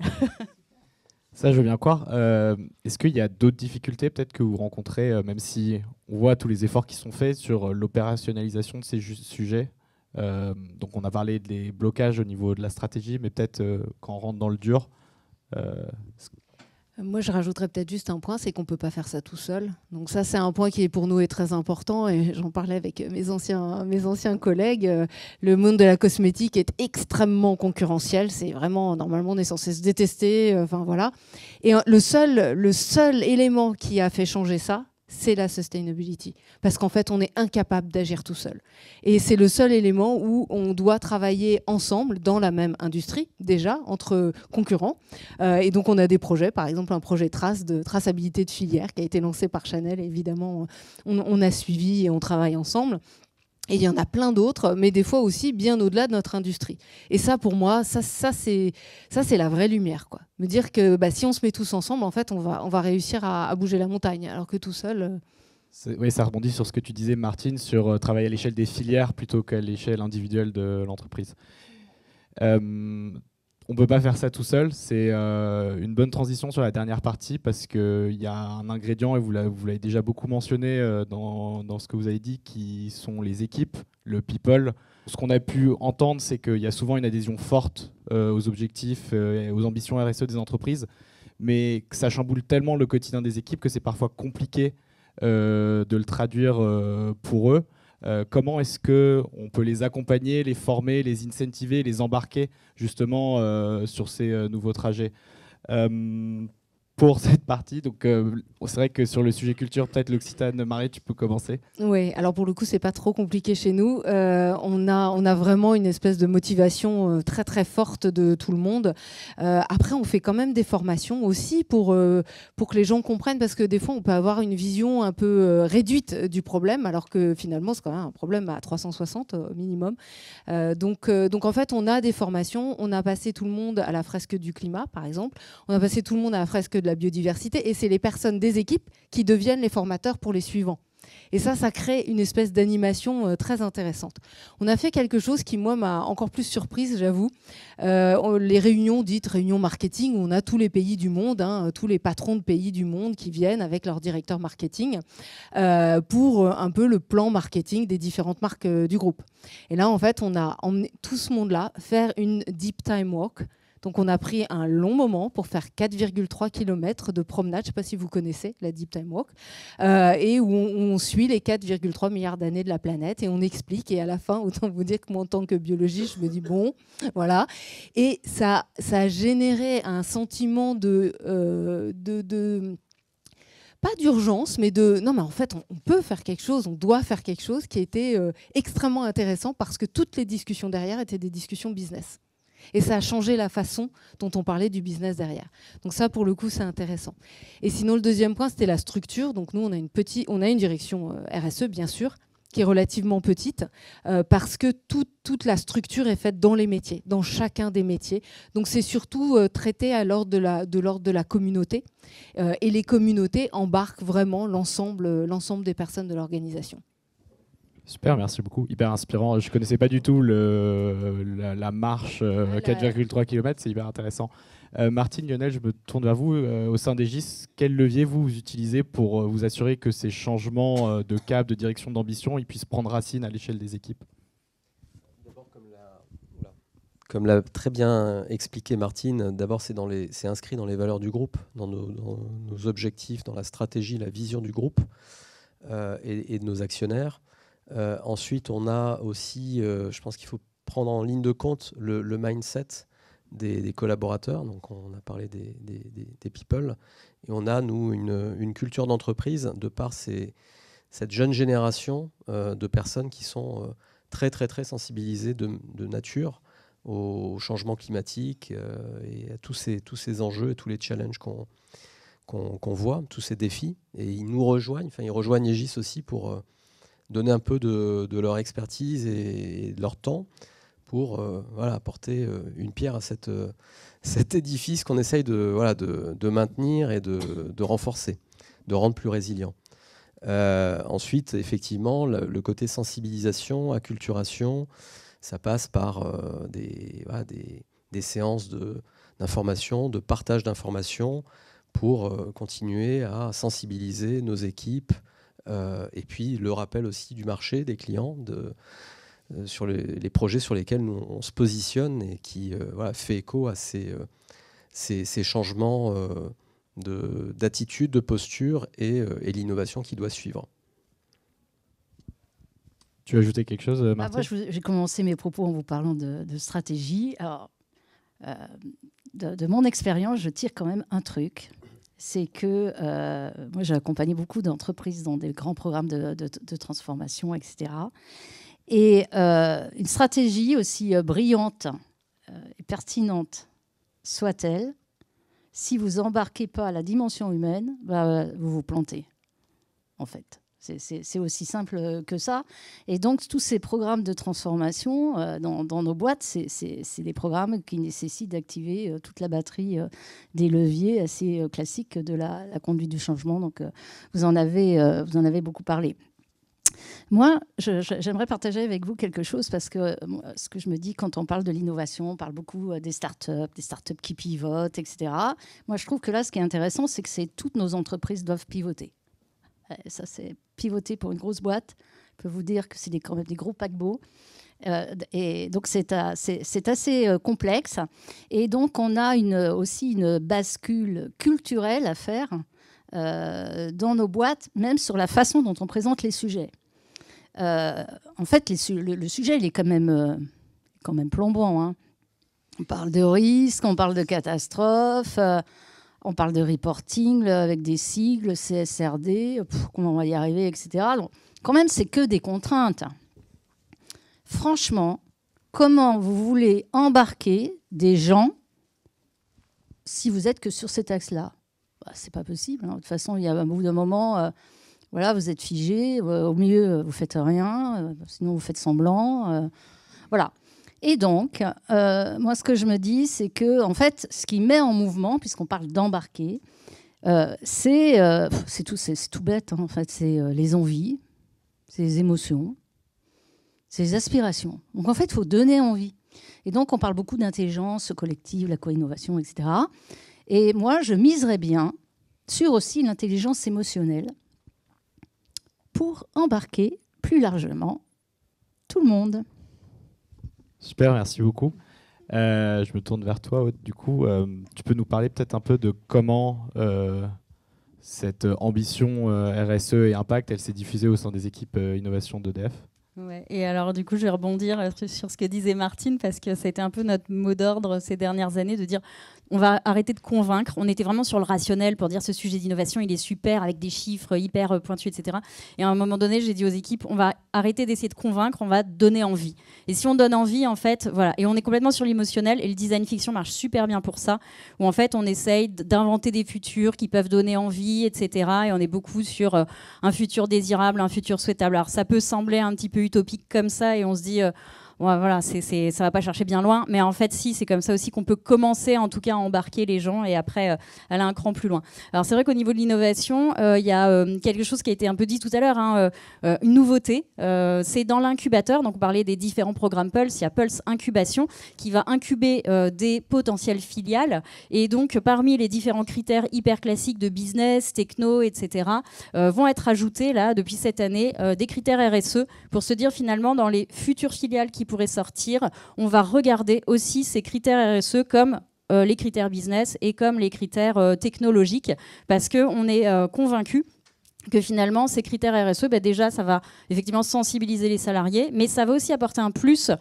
Ça, je veux bien croire. Est-ce qu'il y a d'autres difficultés peut-être que vous rencontrez, même si on voit tous les efforts qui sont faits sur l'opérationnalisation de ces sujets? Donc on a parlé des blocages au niveau de la stratégie, mais peut-être quand on rentre dans le dur. Moi, je rajouterais peut-être juste un point, c'est qu'on ne peut pas faire ça tout seul. Donc ça, c'est un point qui pour nous est très important, et j'en parlais avec mes anciens collègues. Le monde de la cosmétique est extrêmement concurrentiel. C'est vraiment, normalement, on est censé se détester. Voilà. Et le seul élément qui a fait changer ça, c'est la sustainability. Parce qu'en fait, on est incapable d'agir tout seul. Et c'est le seul élément où on doit travailler ensemble dans la même industrie, déjà, entre concurrents. Et donc, on a des projets, par exemple, un projet de traçabilité de filière qui a été lancé par Chanel. Et évidemment, on a suivi et on travaille ensemble. Et il y en a plein d'autres, mais des fois aussi bien au-delà de notre industrie. Et ça, pour moi, ça c'est la vraie lumière, quoi. Me dire que si on se met tous ensemble, en fait, on va réussir à bouger la montagne, alors que tout seul... Oui, ça rebondit sur ce que tu disais, Martine, sur travailler à l'échelle des filières plutôt qu'à l'échelle individuelle de l'entreprise. On ne peut pas faire ça tout seul. C'est une bonne transition sur la dernière partie parce qu'il y a un ingrédient, et vous l'avez déjà beaucoup mentionné dans ce que vous avez dit, qui sont les équipes, le people. Ce qu'on a pu entendre, c'est qu'il y a souvent une adhésion forte aux objectifs et aux ambitions RSE des entreprises, mais que ça chamboule tellement le quotidien des équipes que c'est parfois compliqué de le traduire pour eux. Comment est-ce qu'on peut les accompagner, les former, les incentiver, les embarquer justement sur ces nouveaux trajets pour cette partie. Donc, c'est vrai que sur le sujet culture, peut-être l'Occitane, Marie, tu peux commencer. Oui, alors pour le coup, c'est pas trop compliqué chez nous. On a vraiment une espèce de motivation très très forte de tout le monde. Après, on fait quand même des formations aussi pour que les gens comprennent, parce que des fois, on peut avoir une vision un peu réduite du problème, alors que finalement, c'est quand même un problème à 360 au minimum. Donc en fait, on a des formations. On a passé tout le monde à la fresque du climat, par exemple. On a passé tout le monde à la fresque de la biodiversité, et c'est les personnes des équipes qui deviennent les formateurs pour les suivants. Et ça crée une espèce d'animation très intéressante. On a fait quelque chose qui, moi, m'a encore plus surprise, j'avoue. Les réunions dites réunions marketing, où on a tous les pays du monde, tous les patrons de pays du monde qui viennent avec leur directeur marketing pour un peu le plan marketing des différentes marques du groupe. Et là, en fait, on a emmené tout ce monde-là faire une deep time walk. Donc, on a pris un long moment pour faire 4,3 km de promenade. Je ne sais pas si vous connaissez la Deep Time Walk. Et où on suit les 4,3 milliards d'années de la planète et on explique. Et à la fin, autant vous dire que moi, en tant que biologiste, je me dis bon, voilà. Et ça a généré un sentiment pas d'urgence, mais non, mais en fait, on peut faire quelque chose, on doit faire quelque chose, qui a été extrêmement intéressant parce que toutes les discussions derrière étaient des discussions business. Et ça a changé la façon dont on parlait du business derrière. Donc ça, pour le coup, c'est intéressant. Et sinon, le deuxième point, c'était la structure. Donc nous, on a une direction RSE, bien sûr, qui est relativement petite, parce que toute la structure est faite dans les métiers, dans chacun des métiers. Donc c'est surtout traité à l'ordre de la communauté. Et les communautés embarquent vraiment l'ensemble des personnes de l'organisation. Super, merci beaucoup. Hyper inspirant. Je ne connaissais pas du tout la marche 4,3 km, c'est hyper intéressant. Martine, Lionel, je me tourne vers vous. Au sein d'Egis, quel levier vous utilisez pour vous assurer que ces changements de cap, de direction, d'ambition, ils puissent prendre racine à l'échelle des équipes ? D'abord, comme l'a très bien expliqué Martine, d'abord c'est inscrit dans les valeurs du groupe, dans nos objectifs, dans la stratégie, la vision du groupe et de nos actionnaires. Ensuite, on a aussi, je pense qu'il faut prendre en ligne de compte le mindset des collaborateurs. Donc, on a parlé des people. Et on a, nous, une culture d'entreprise de par cette jeune génération de personnes qui sont très, très, très sensibilisées de nature au changement climatique et à tous ces enjeux et tous les challenges qu'on voit, tous ces défis. Et ils nous rejoignent, ils rejoignent Egis aussi pour donner un peu de leur expertise et de leur temps pour apporter une pierre à cet édifice qu'on essaye de maintenir et de renforcer, de rendre plus résilient. Ensuite, effectivement, le côté sensibilisation, acculturation, ça passe par des séances d'information, de partage d'informations pour continuer à sensibiliser nos équipes. Et puis le rappel aussi du marché, des clients, sur les projets sur lesquels nous, on se positionne et qui fait écho à ces changements d'attitude, de posture et l'innovation qui doit suivre. Tu veux ajouter quelque chose, Martine ? Moi, j'ai commencé mes propos en vous parlant de stratégie. Alors, de mon expérience, je tire quand même un truc. c'est que moi, j'ai accompagné beaucoup d'entreprises dans des grands programmes de transformation, etc. Et une stratégie aussi brillante et pertinente soit-elle, si vous embarquez pas la dimension humaine, vous vous plantez, en fait. C'est aussi simple que ça. Et donc, tous ces programmes de transformation dans nos boîtes, c'est des programmes qui nécessitent d'activer toute la batterie des leviers assez classiques de la conduite du changement. Donc, vous en avez beaucoup parlé. Moi, j'aimerais partager avec vous quelque chose parce que ce que je me dis quand on parle de l'innovation, on parle beaucoup des startups qui pivotent, etc. Moi, je trouve que là, ce qui est intéressant, c'est que toutes nos entreprises doivent pivoter. Ça, c'est pivoter pour une grosse boîte. Je peux vous dire que c'est quand même des gros paquebots. Et donc, c'est assez complexe. Et donc, on a aussi une bascule culturelle à faire dans nos boîtes, même sur la façon dont on présente les sujets. En fait, le sujet, il est quand même plombant. Hein. On parle de risque, on parle de catastrophe. On parle de reporting avec des sigles, CSRD, comment on va y arriver, etc. Donc, quand même, c'est que des contraintes. Franchement, comment vous voulez embarquer des gens si vous êtes que sur cet axe-là ? C'est pas possible. Hein. De toute façon, il y a un bout d'un moment, voilà, vous êtes figé. Au mieux, vous faites rien. Sinon, vous faites semblant. Voilà. Et donc, moi, ce que je me dis, c'est que, en fait, ce qui met en mouvement, puisqu'on parle d'embarquer, c'est tout bête. Hein, en fait, c'est les envies, c'est les émotions, c'est les aspirations. Donc, en fait, il faut donner envie. Et donc, on parle beaucoup d'intelligence collective, la co-innovation, etc. Et moi, je miserais bien sur aussi l'intelligence émotionnelle pour embarquer plus largement tout le monde. Super, merci beaucoup. Je me tourne vers toi, Aude. Du coup, tu peux nous parler peut-être un peu de comment cette ambition RSE et impact, elle s'est diffusée au sein des équipes innovation d'EDF ? Ouais. Et alors, du coup, je vais rebondir sur ce que disait Martine, parce que c'était un peu notre mot d'ordre ces dernières années, de dire on va arrêter de convaincre. On était vraiment sur le rationnel pour dire ce sujet d'innovation, il est super, avec des chiffres hyper pointus, etc. Et à un moment donné, j'ai dit aux équipes, on va arrêter d'essayer de convaincre, on va donner envie. Et si on donne envie, en fait, voilà. Et on est complètement sur l'émotionnel, et le design fiction marche super bien pour ça, où en fait, on essaye d'inventer des futurs qui peuvent donner envie, etc. Et on est beaucoup sur un futur désirable, un futur souhaitable. Alors, ça peut sembler un petit peu utopique comme ça, et on se dit... ouais, voilà, ça va pas chercher bien loin, mais en fait, si, c'est comme ça aussi qu'on peut commencer, en tout cas, à embarquer les gens et après aller un cran plus loin. Alors, c'est vrai qu'au niveau de l'innovation, il y a quelque chose qui a été un peu dit tout à l'heure, hein, une nouveauté, c'est dans l'incubateur. Donc, on parlait des différents programmes Pulse. Il y a Pulse Incubation qui va incuber des potentielles filiales. Et donc, parmi les différents critères hyper classiques de business, techno, etc., vont être ajoutés, là, depuis cette année, des critères RSE pour se dire, finalement, dans les futures filiales qui pourraient sortir, on va regarder aussi ces critères RSE comme les critères business et comme les critères technologiques, parce qu'on est convaincu que finalement, ces critères RSE, déjà, ça va effectivement sensibiliser les salariés, mais ça va aussi apporter un plus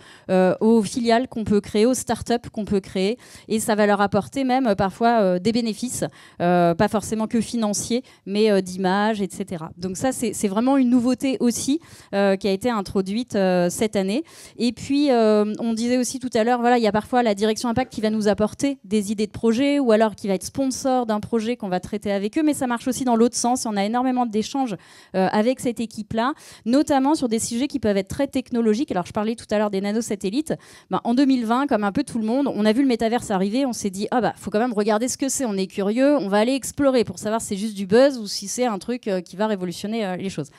aux filiales qu'on peut créer, aux startups qu'on peut créer, et ça va leur apporter même parfois des bénéfices, pas forcément que financiers, mais d'image, etc. Donc ça, c'est vraiment une nouveauté aussi qui a été introduite cette année. Et puis, on disait aussi tout à l'heure, voilà, il y a parfois la direction impact qui va nous apporter des idées de projet, ou alors qui va être sponsor d'un projet qu'on va traiter avec eux, mais ça marche aussi dans l'autre sens. On a énormément d'échanges avec cette équipe-là, notamment sur des sujets qui peuvent être très technologiques. Alors, je parlais tout à l'heure des nanosatellites. En 2020, comme un peu tout le monde, on a vu le métaverse arriver, on s'est dit, faut quand même regarder ce que c'est, on est curieux, on va aller explorer pour savoir si c'est juste du buzz ou si c'est un truc qui va révolutionner les choses.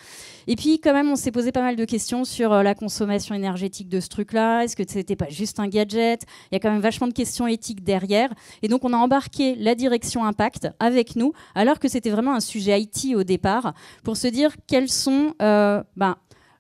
Et puis, quand même, on s'est posé pas mal de questions sur la consommation énergétique de ce truc-là. Est-ce que c'était pas juste un gadget ? Il y a quand même vachement de questions éthiques derrière. Et donc, on a embarqué la direction impact avec nous, alors que c'était vraiment un sujet IT au départ, pour se dire quels sont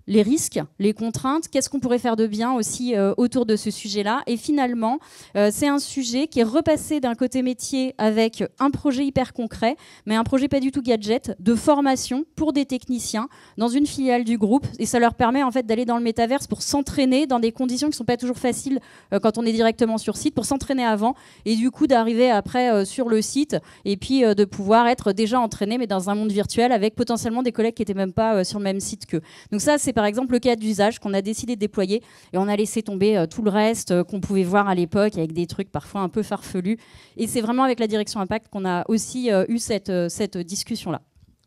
les risques, les contraintes, qu'est-ce qu'on pourrait faire de bien aussi autour de ce sujet-là. Et finalement, c'est un sujet qui est repassé d'un côté métier avec un projet hyper concret, mais un projet pas du tout gadget, de formation pour des techniciens dans une filiale du groupe. Et ça leur permet en fait d'aller dans le métaverse pour s'entraîner dans des conditions qui ne sont pas toujours faciles quand on est directement sur site, pour s'entraîner avant et du coup d'arriver après sur le site et puis de pouvoir être déjà entraîné mais dans un monde virtuel avec potentiellement des collègues qui n'étaient même pas sur le même site qu'eux. Donc ça, c'est par exemple le cas d'usage qu'on a décidé de déployer et on a laissé tomber tout le reste qu'on pouvait voir à l'époque avec des trucs parfois un peu farfelus. Et c'est vraiment avec la direction Impact qu'on a aussi eu cette discussion-là.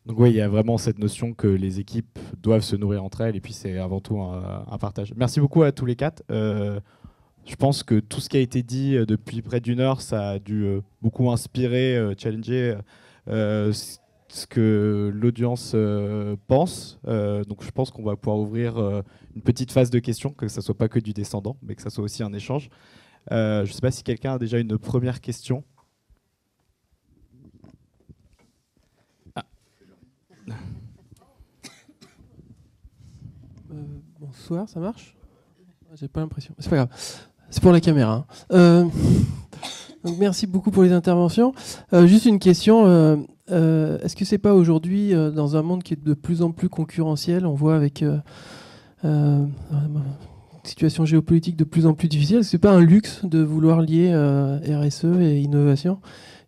Donc oui, il y a vraiment cette notion que les équipes doivent se nourrir entre elles et puis c'est avant tout un partage. Merci beaucoup à tous les quatre. Je pense que tout ce qui a été dit depuis près d'une heure, ça a dû beaucoup inspirer, challenger ce que l'audience pense. Donc je pense qu'on va pouvoir ouvrir une petite phase de questions, que ça ne soit pas que du descendant, mais que ça soit aussi un échange. Je ne sais pas si quelqu'un a déjà une première question. Bonsoir, ça marche? J'ai pas l'impression. C'est pas grave. C'est pour la caméra. Donc merci beaucoup pour les interventions. Juste une question. Est-ce que c'est pas aujourd'hui, dans un monde qui est de plus en plus concurrentiel, on voit avec une situation géopolitique de plus en plus difficile, est-ce que c'est pas un luxe de vouloir lier RSE et innovation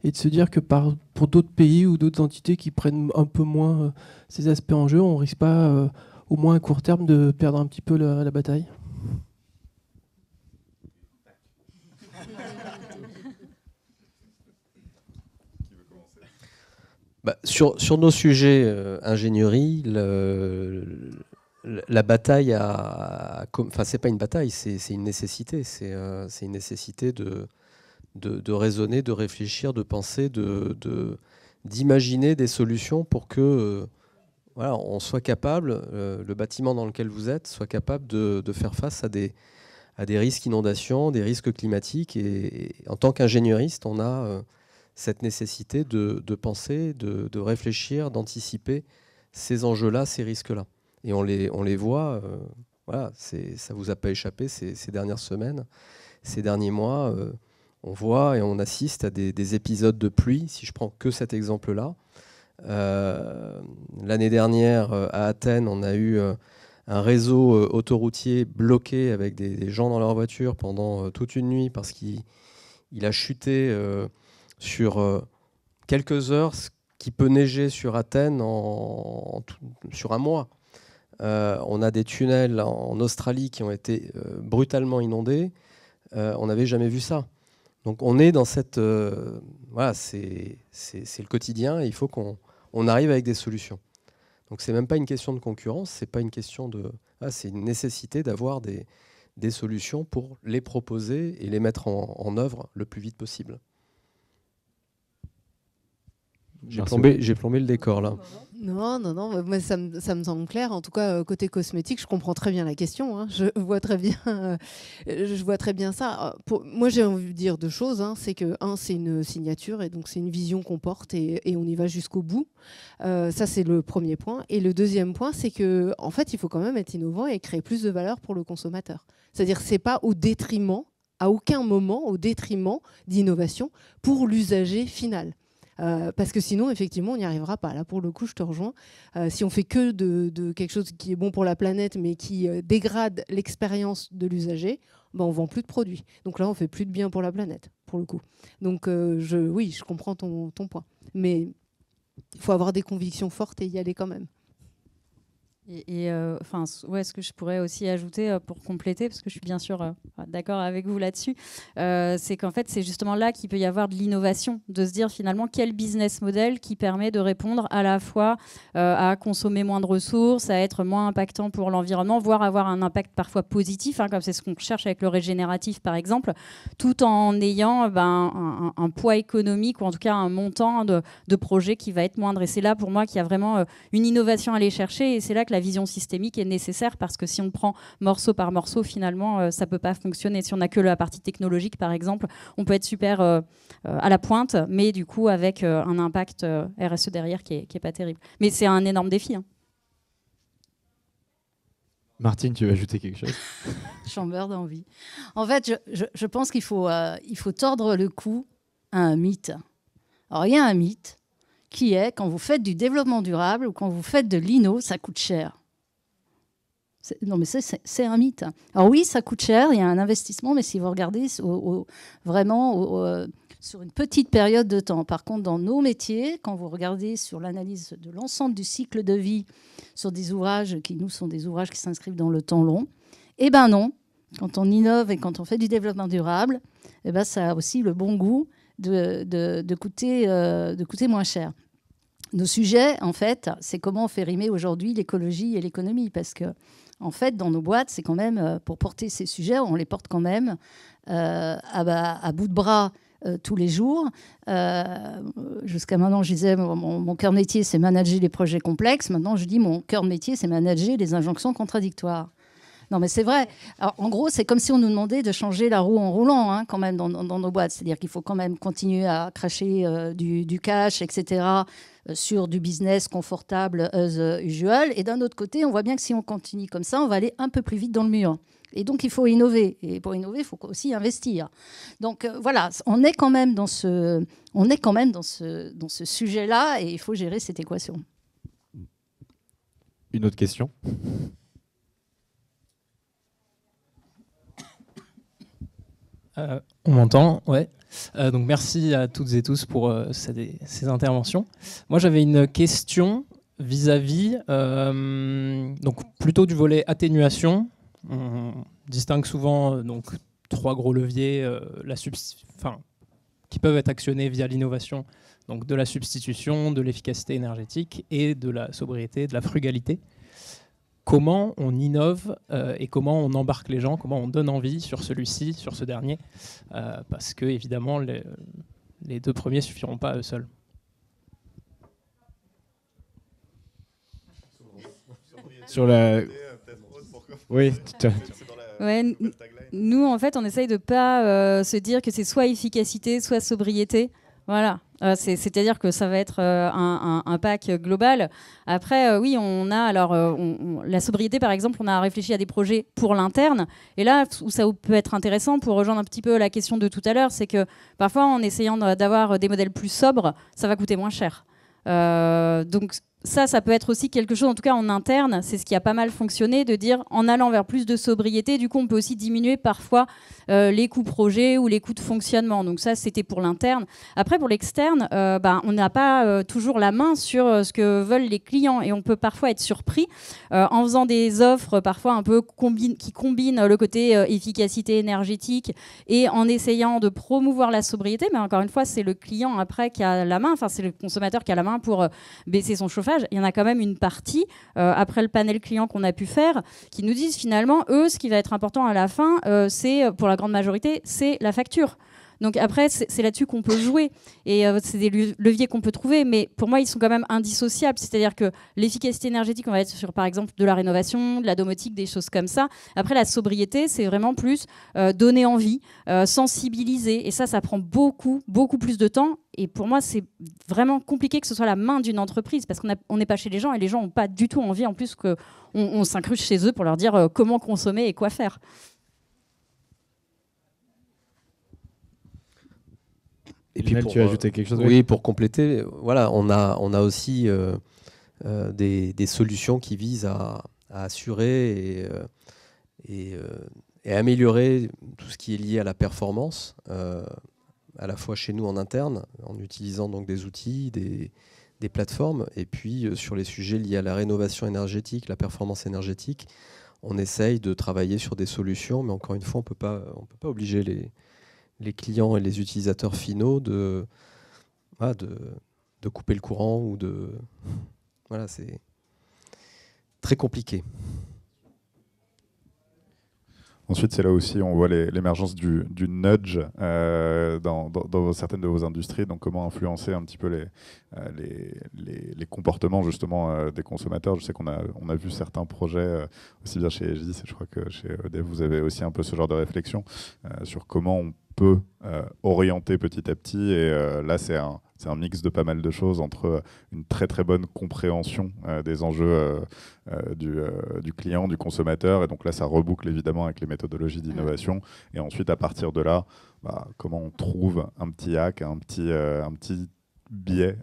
et de se dire que pour d'autres pays ou d'autres entités qui prennent un peu moins ces aspects en jeu, on risque pas, au moins à court terme, de perdre un petit peu la bataille? Sur nos sujets ingénierie, la bataille c'est pas une bataille, c'est une nécessité. C'est une nécessité de raisonner, de réfléchir, de penser, d'imaginer des solutions pour que on soit capable, le bâtiment dans lequel vous êtes, soit capable de faire face à des risques inondations, des risques climatiques. Et en tant qu'ingénieuriste, on a cette nécessité de penser, de réfléchir, d'anticiper ces enjeux-là, ces risques-là. Et on les voit, ça vous a pas échappé ces dernières semaines, ces derniers mois. On voit et on assiste à des épisodes de pluie, si je prends que cet exemple-là. L'année dernière, à Athènes, on a eu un réseau autoroutier bloqué avec des gens dans leur voiture pendant toute une nuit parce qu'il a chuté sur quelques heures, ce qui peut neiger sur Athènes sur un mois. On a des tunnels en Australie qui ont été brutalement inondés. On n'avait jamais vu ça. Donc on est dans cette... c'est le quotidien et il faut qu'on arrive avec des solutions. Donc c'est même pas une question de concurrence, c'est pas une question de... c'est une nécessité d'avoir des solutions pour les proposer et les mettre en œuvre le plus vite possible. J'ai plombé le décor là. Non, moi, ça me semble clair. En tout cas, côté cosmétique, je comprends très bien la question. Hein. Je vois très bien ça. Moi, j'ai envie de dire deux choses. Hein. C'est que, c'est une signature et donc c'est une vision qu'on porte et on y va jusqu'au bout. Ça, c'est le premier point. Et le deuxième point, c'est que, en fait, il faut quand même être innovant et créer plus de valeur pour le consommateur. C'est-à-dire, c'est pas au détriment, à aucun moment, au détriment d'innovation pour l'usager final. Parce que sinon, effectivement, on n'y arrivera pas. Là, pour le coup, je te rejoins. Si on fait que de quelque chose qui est bon pour la planète, mais qui dégrade l'expérience de l'usager, on vend plus de produits. Donc là, on fait plus de bien pour la planète, pour le coup. Donc, oui, je comprends ton point. Mais il faut avoir des convictions fortes et y aller quand même. Ce que je pourrais aussi ajouter pour compléter, parce que je suis bien sûr d'accord avec vous là-dessus, c'est qu'en fait, c'est justement là qu'il peut y avoir de l'innovation, de se dire finalement quel business model qui permet de répondre à la fois à consommer moins de ressources, à être moins impactant pour l'environnement, voire avoir un impact parfois positif, comme c'est ce qu'on cherche avec le régénératif par exemple, tout en ayant un poids économique ou en tout cas un montant de projet qui va être moindre. Et c'est là pour moi qu'il y a vraiment une innovation à aller chercher et c'est là que la vision systémique est nécessaire parce que si on prend morceau par morceau, finalement, ça ne peut pas fonctionner. Si on n'a que la partie technologique, par exemple, on peut être super à la pointe, mais du coup, avec un impact RSE derrière qui est pas terrible. Mais c'est un énorme défi. Hein. Martine, tu veux ajouter quelque chose? J'en meurs d'envie. En fait, je pense qu'il faut, il faut tordre le cou à un mythe. Alors, il y a un mythe qui est, quand vous faites du développement durable ou quand vous faites de l'inno, ça coûte cher. Non, mais c'est un mythe. Alors oui, ça coûte cher, il y a un investissement, mais si vous regardez vraiment sur une petite période de temps. Par contre, dans nos métiers, quand vous regardez sur l'analyse de l'ensemble du cycle de vie, sur des ouvrages qui, nous, sont des ouvrages qui s'inscrivent dans le temps long, eh bien non. Quand on innove et quand on fait du développement durable, eh ben, ça a aussi le bon goût de coûter moins cher. Nos sujets, en fait, c'est comment on fait rimer aujourd'hui l'écologie et l'économie. Parce que, en fait, dans nos boîtes, c'est quand même, pour porter ces sujets, on les porte quand même à bout de bras tous les jours. Jusqu'à maintenant, je disais, mon cœur de métier, c'est manager les projets complexes. Maintenant, je dis, mon cœur de métier, c'est manager les injonctions contradictoires. Non, mais c'est vrai. Alors, en gros, c'est comme si on nous demandait de changer la roue en roulant, hein, quand même, dans nos boîtes. C'est-à-dire qu'il faut quand même continuer à cracher du cash, etc., sur du business confortable as usual. Et d'un autre côté, on voit bien que si on continue comme ça, on va aller un peu plus vite dans le mur. Et donc, il faut innover. Et pour innover, il faut aussi investir. Donc, voilà, on est quand même dans ce sujet-là et il faut gérer cette équation. Une autre question? On m'entend, ouais. Donc merci à toutes et tous pour ces interventions. Moi j'avais une question vis-à-vis donc plutôt du volet atténuation. On distingue souvent donc 3 gros leviers qui peuvent être actionnés via l'innovation, donc de la substitution, de l'efficacité énergétique et de la sobriété, de la frugalité. Comment on innove et comment on embarque les gens, comment on donne envie sur celui-ci, sur ce dernier, parce que évidemment les 2 premiers suffiront pas à eux seuls. Sur la... Oui. Ouais, nous, en fait, on essaye de ne pas se dire que c'est soit efficacité, soit sobriété. Voilà. C'est-à-dire que ça va être un pack global. Après, oui, on a la sobriété, par exemple, on a réfléchi à des projets pour l'interne. Et là, où ça peut être intéressant, pour rejoindre un petit peu la question de tout à l'heure, c'est que parfois, en essayant d'avoir des modèles plus sobres, ça va coûter moins cher. Donc ça peut être aussi quelque chose, en tout cas en interne, c'est ce qui a pas mal fonctionné, de dire en allant vers plus de sobriété, du coup on peut aussi diminuer parfois les coûts projets ou les coûts de fonctionnement. Donc ça c'était pour l'interne. Après pour l'externe, on n'a pas toujours la main sur ce que veulent les clients et on peut parfois être surpris en faisant des offres parfois un peu qui combinent le côté efficacité énergétique et en essayant de promouvoir la sobriété. Mais encore une fois, c'est le client après qui a la main, enfin c'est le consommateur qui a la main pour baisser son chauffage. Il y en a quand même une partie, après le panel client qu'on a pu faire, qui nous disent finalement, eux, ce qui va être important à la fin, c'est, pour la grande majorité, c'est la facture. Donc après, c'est là-dessus qu'on peut jouer. Et c'est des leviers qu'on peut trouver. Mais pour moi, ils sont quand même indissociables. C'est-à-dire que l'efficacité énergétique, on va être sur, par exemple, de la rénovation, de la domotique, des choses comme ça. Après, la sobriété, c'est vraiment plus donner envie, sensibiliser. Et ça prend beaucoup, beaucoup plus de temps. Et pour moi, c'est vraiment compliqué que ce soit la main d'une entreprise. Parce qu'on n'est pas chez les gens. Et les gens n'ont pas du tout envie, en plus, qu'on s'incruste chez eux pour leur dire comment consommer et quoi faire. Et puis tu as ajouté quelque chose? Oui, pour compléter, voilà, on a aussi des solutions qui visent à assurer et améliorer tout ce qui est lié à la performance, à la fois chez nous en interne, en utilisant donc des outils, des plateformes, et puis sur les sujets liés à la rénovation énergétique, la performance énergétique, on essaye de travailler sur des solutions, mais encore une fois, on peut pas obliger les clients et les utilisateurs finaux de couper le courant ou de... Voilà, c'est très compliqué. Ensuite, c'est là aussi on voit l'émergence du nudge dans certaines de vos industries. Donc, comment influencer un petit peu les comportements justement des consommateurs. Je sais qu'on a vu certains projets, aussi bien chez Egis, je crois que chez EDF, vous avez aussi un peu ce genre de réflexion sur comment on peut orienter petit à petit. Et là, c'est c'est un mix de pas mal de choses entre une très très bonne compréhension des enjeux du client, du consommateur. Et donc là, ça reboucle évidemment avec les méthodologies d'innovation. Et ensuite, à partir de là, comment on trouve un petit hack, un petit biais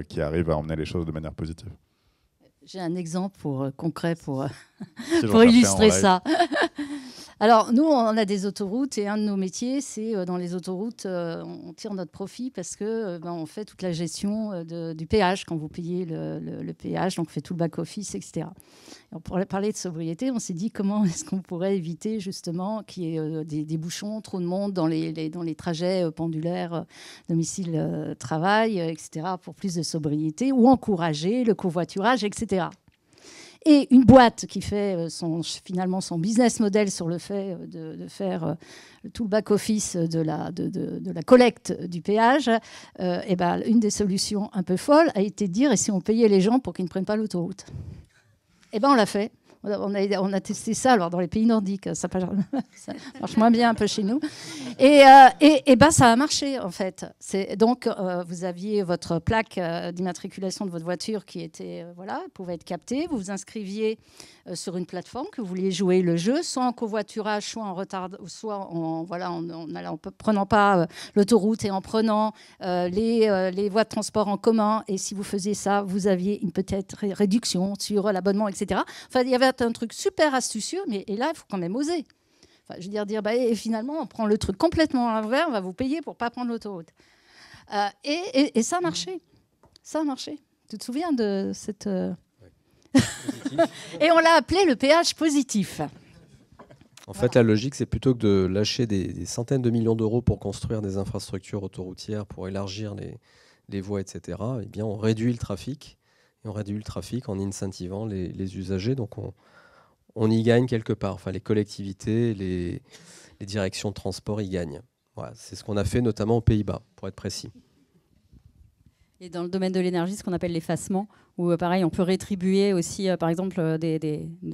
qui arrive à emmener les choses de manière positive. J'ai un exemple concret pour illustrer ça. Alors, nous, on a des autoroutes et un de nos métiers, c'est dans les autoroutes, on tire notre profit parce que on fait toute la gestion du péage quand vous payez le péage, donc on fait tout le back-office, etc. Et pour parler de sobriété, on s'est dit comment est-ce qu'on pourrait éviter justement qu'il y ait des bouchons, trop de monde dans les trajets pendulaires, domicile-travail, etc., pour plus de sobriété, ou encourager le covoiturage, etc. Et une boîte qui fait finalement son business model sur le fait de faire tout le back-office de la collecte du péage, une des solutions un peu folles a été de dire, et si on payait les gens pour qu'ils ne prennent pas l'autoroute ? On l'a fait. On a testé ça alors dans les pays nordiques, ça marche moins bien un peu chez nous. Et ça a marché en fait. Donc vous aviez votre plaque d'immatriculation de votre voiture qui était pouvait être captée. Vous vous inscriviez sur une plateforme que vous vouliez jouer le jeu, soit en covoiturage, soit en retard, soit en prenant pas l'autoroute et en prenant les voies de transport en commun. Et si vous faisiez ça, vous aviez une peut-être réduction sur l'abonnement, etc. Enfin, il y avait un truc super astucieux, et là, il faut quand même oser. Enfin, je veux dire, et finalement, on prend le truc complètement à l'envers, on va vous payer pour ne pas prendre l'autoroute. Et ça a marché. Ça a marché. Tu te souviens de cette... Et on l'a appelé le péage positif. En fait, la logique, c'est plutôt que de lâcher des centaines de millions d'euros pour construire des infrastructures autoroutières, pour élargir les voies, etc., eh bien, on réduit le trafic. Et on réduit le trafic en incentivant les usagers. Donc, on y gagne quelque part. Enfin, les collectivités, les directions de transport y gagnent. Voilà, c'est ce qu'on a fait notamment aux Pays-Bas, pour être précis. Et dans le domaine de l'énergie, ce qu'on appelle l'effacement, où pareil, on peut rétribuer aussi, par exemple,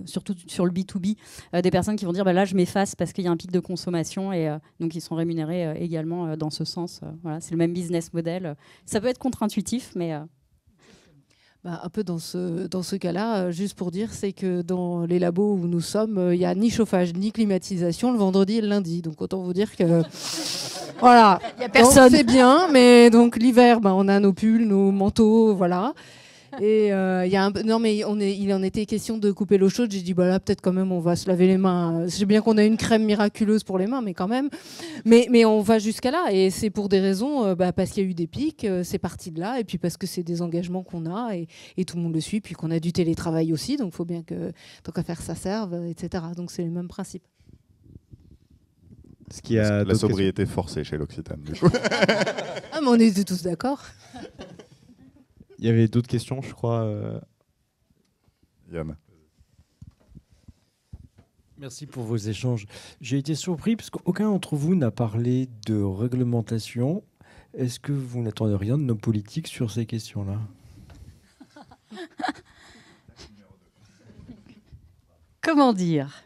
surtout sur le B2B, des personnes qui vont dire là, je m'efface parce qu'il y a un pic de consommation, et donc ils sont rémunérés également dans ce sens. Voilà, c'est le même business model. Ça peut être contre-intuitif, mais... Un peu dans ce cas-là, juste pour dire, c'est que dans les labos où nous sommes, il n'y a ni chauffage ni climatisation le vendredi et le lundi. Donc autant vous dire que voilà, il n'y a personne. C'est bien, mais donc l'hiver, on a nos pulls, nos manteaux, voilà. Et il en était question de couper l'eau chaude. J'ai dit là peut-être quand même on va se laver les mains. Je sais bien qu'on a une crème miraculeuse pour les mains, mais quand même. Mais on va jusqu'à là, et c'est pour des raisons parce qu'il y a eu des pics, c'est parti de là, et puis parce que c'est des engagements qu'on a et tout le monde le suit, puis qu'on a du télétravail aussi, donc il faut bien que tant qu'à faire ça serve, etc. Donc c'est les mêmes principes. La sobriété forcée chez l'Occitane, du coup. Ah, mais on était tous d'accord. Il y avait d'autres questions, je crois. Yann. Merci pour vos échanges. J'ai été surpris parce qu'aucun d'entre vous n'a parlé de réglementation. Est-ce que vous n'attendez rien de nos politiques sur ces questions-là ? Comment dire ?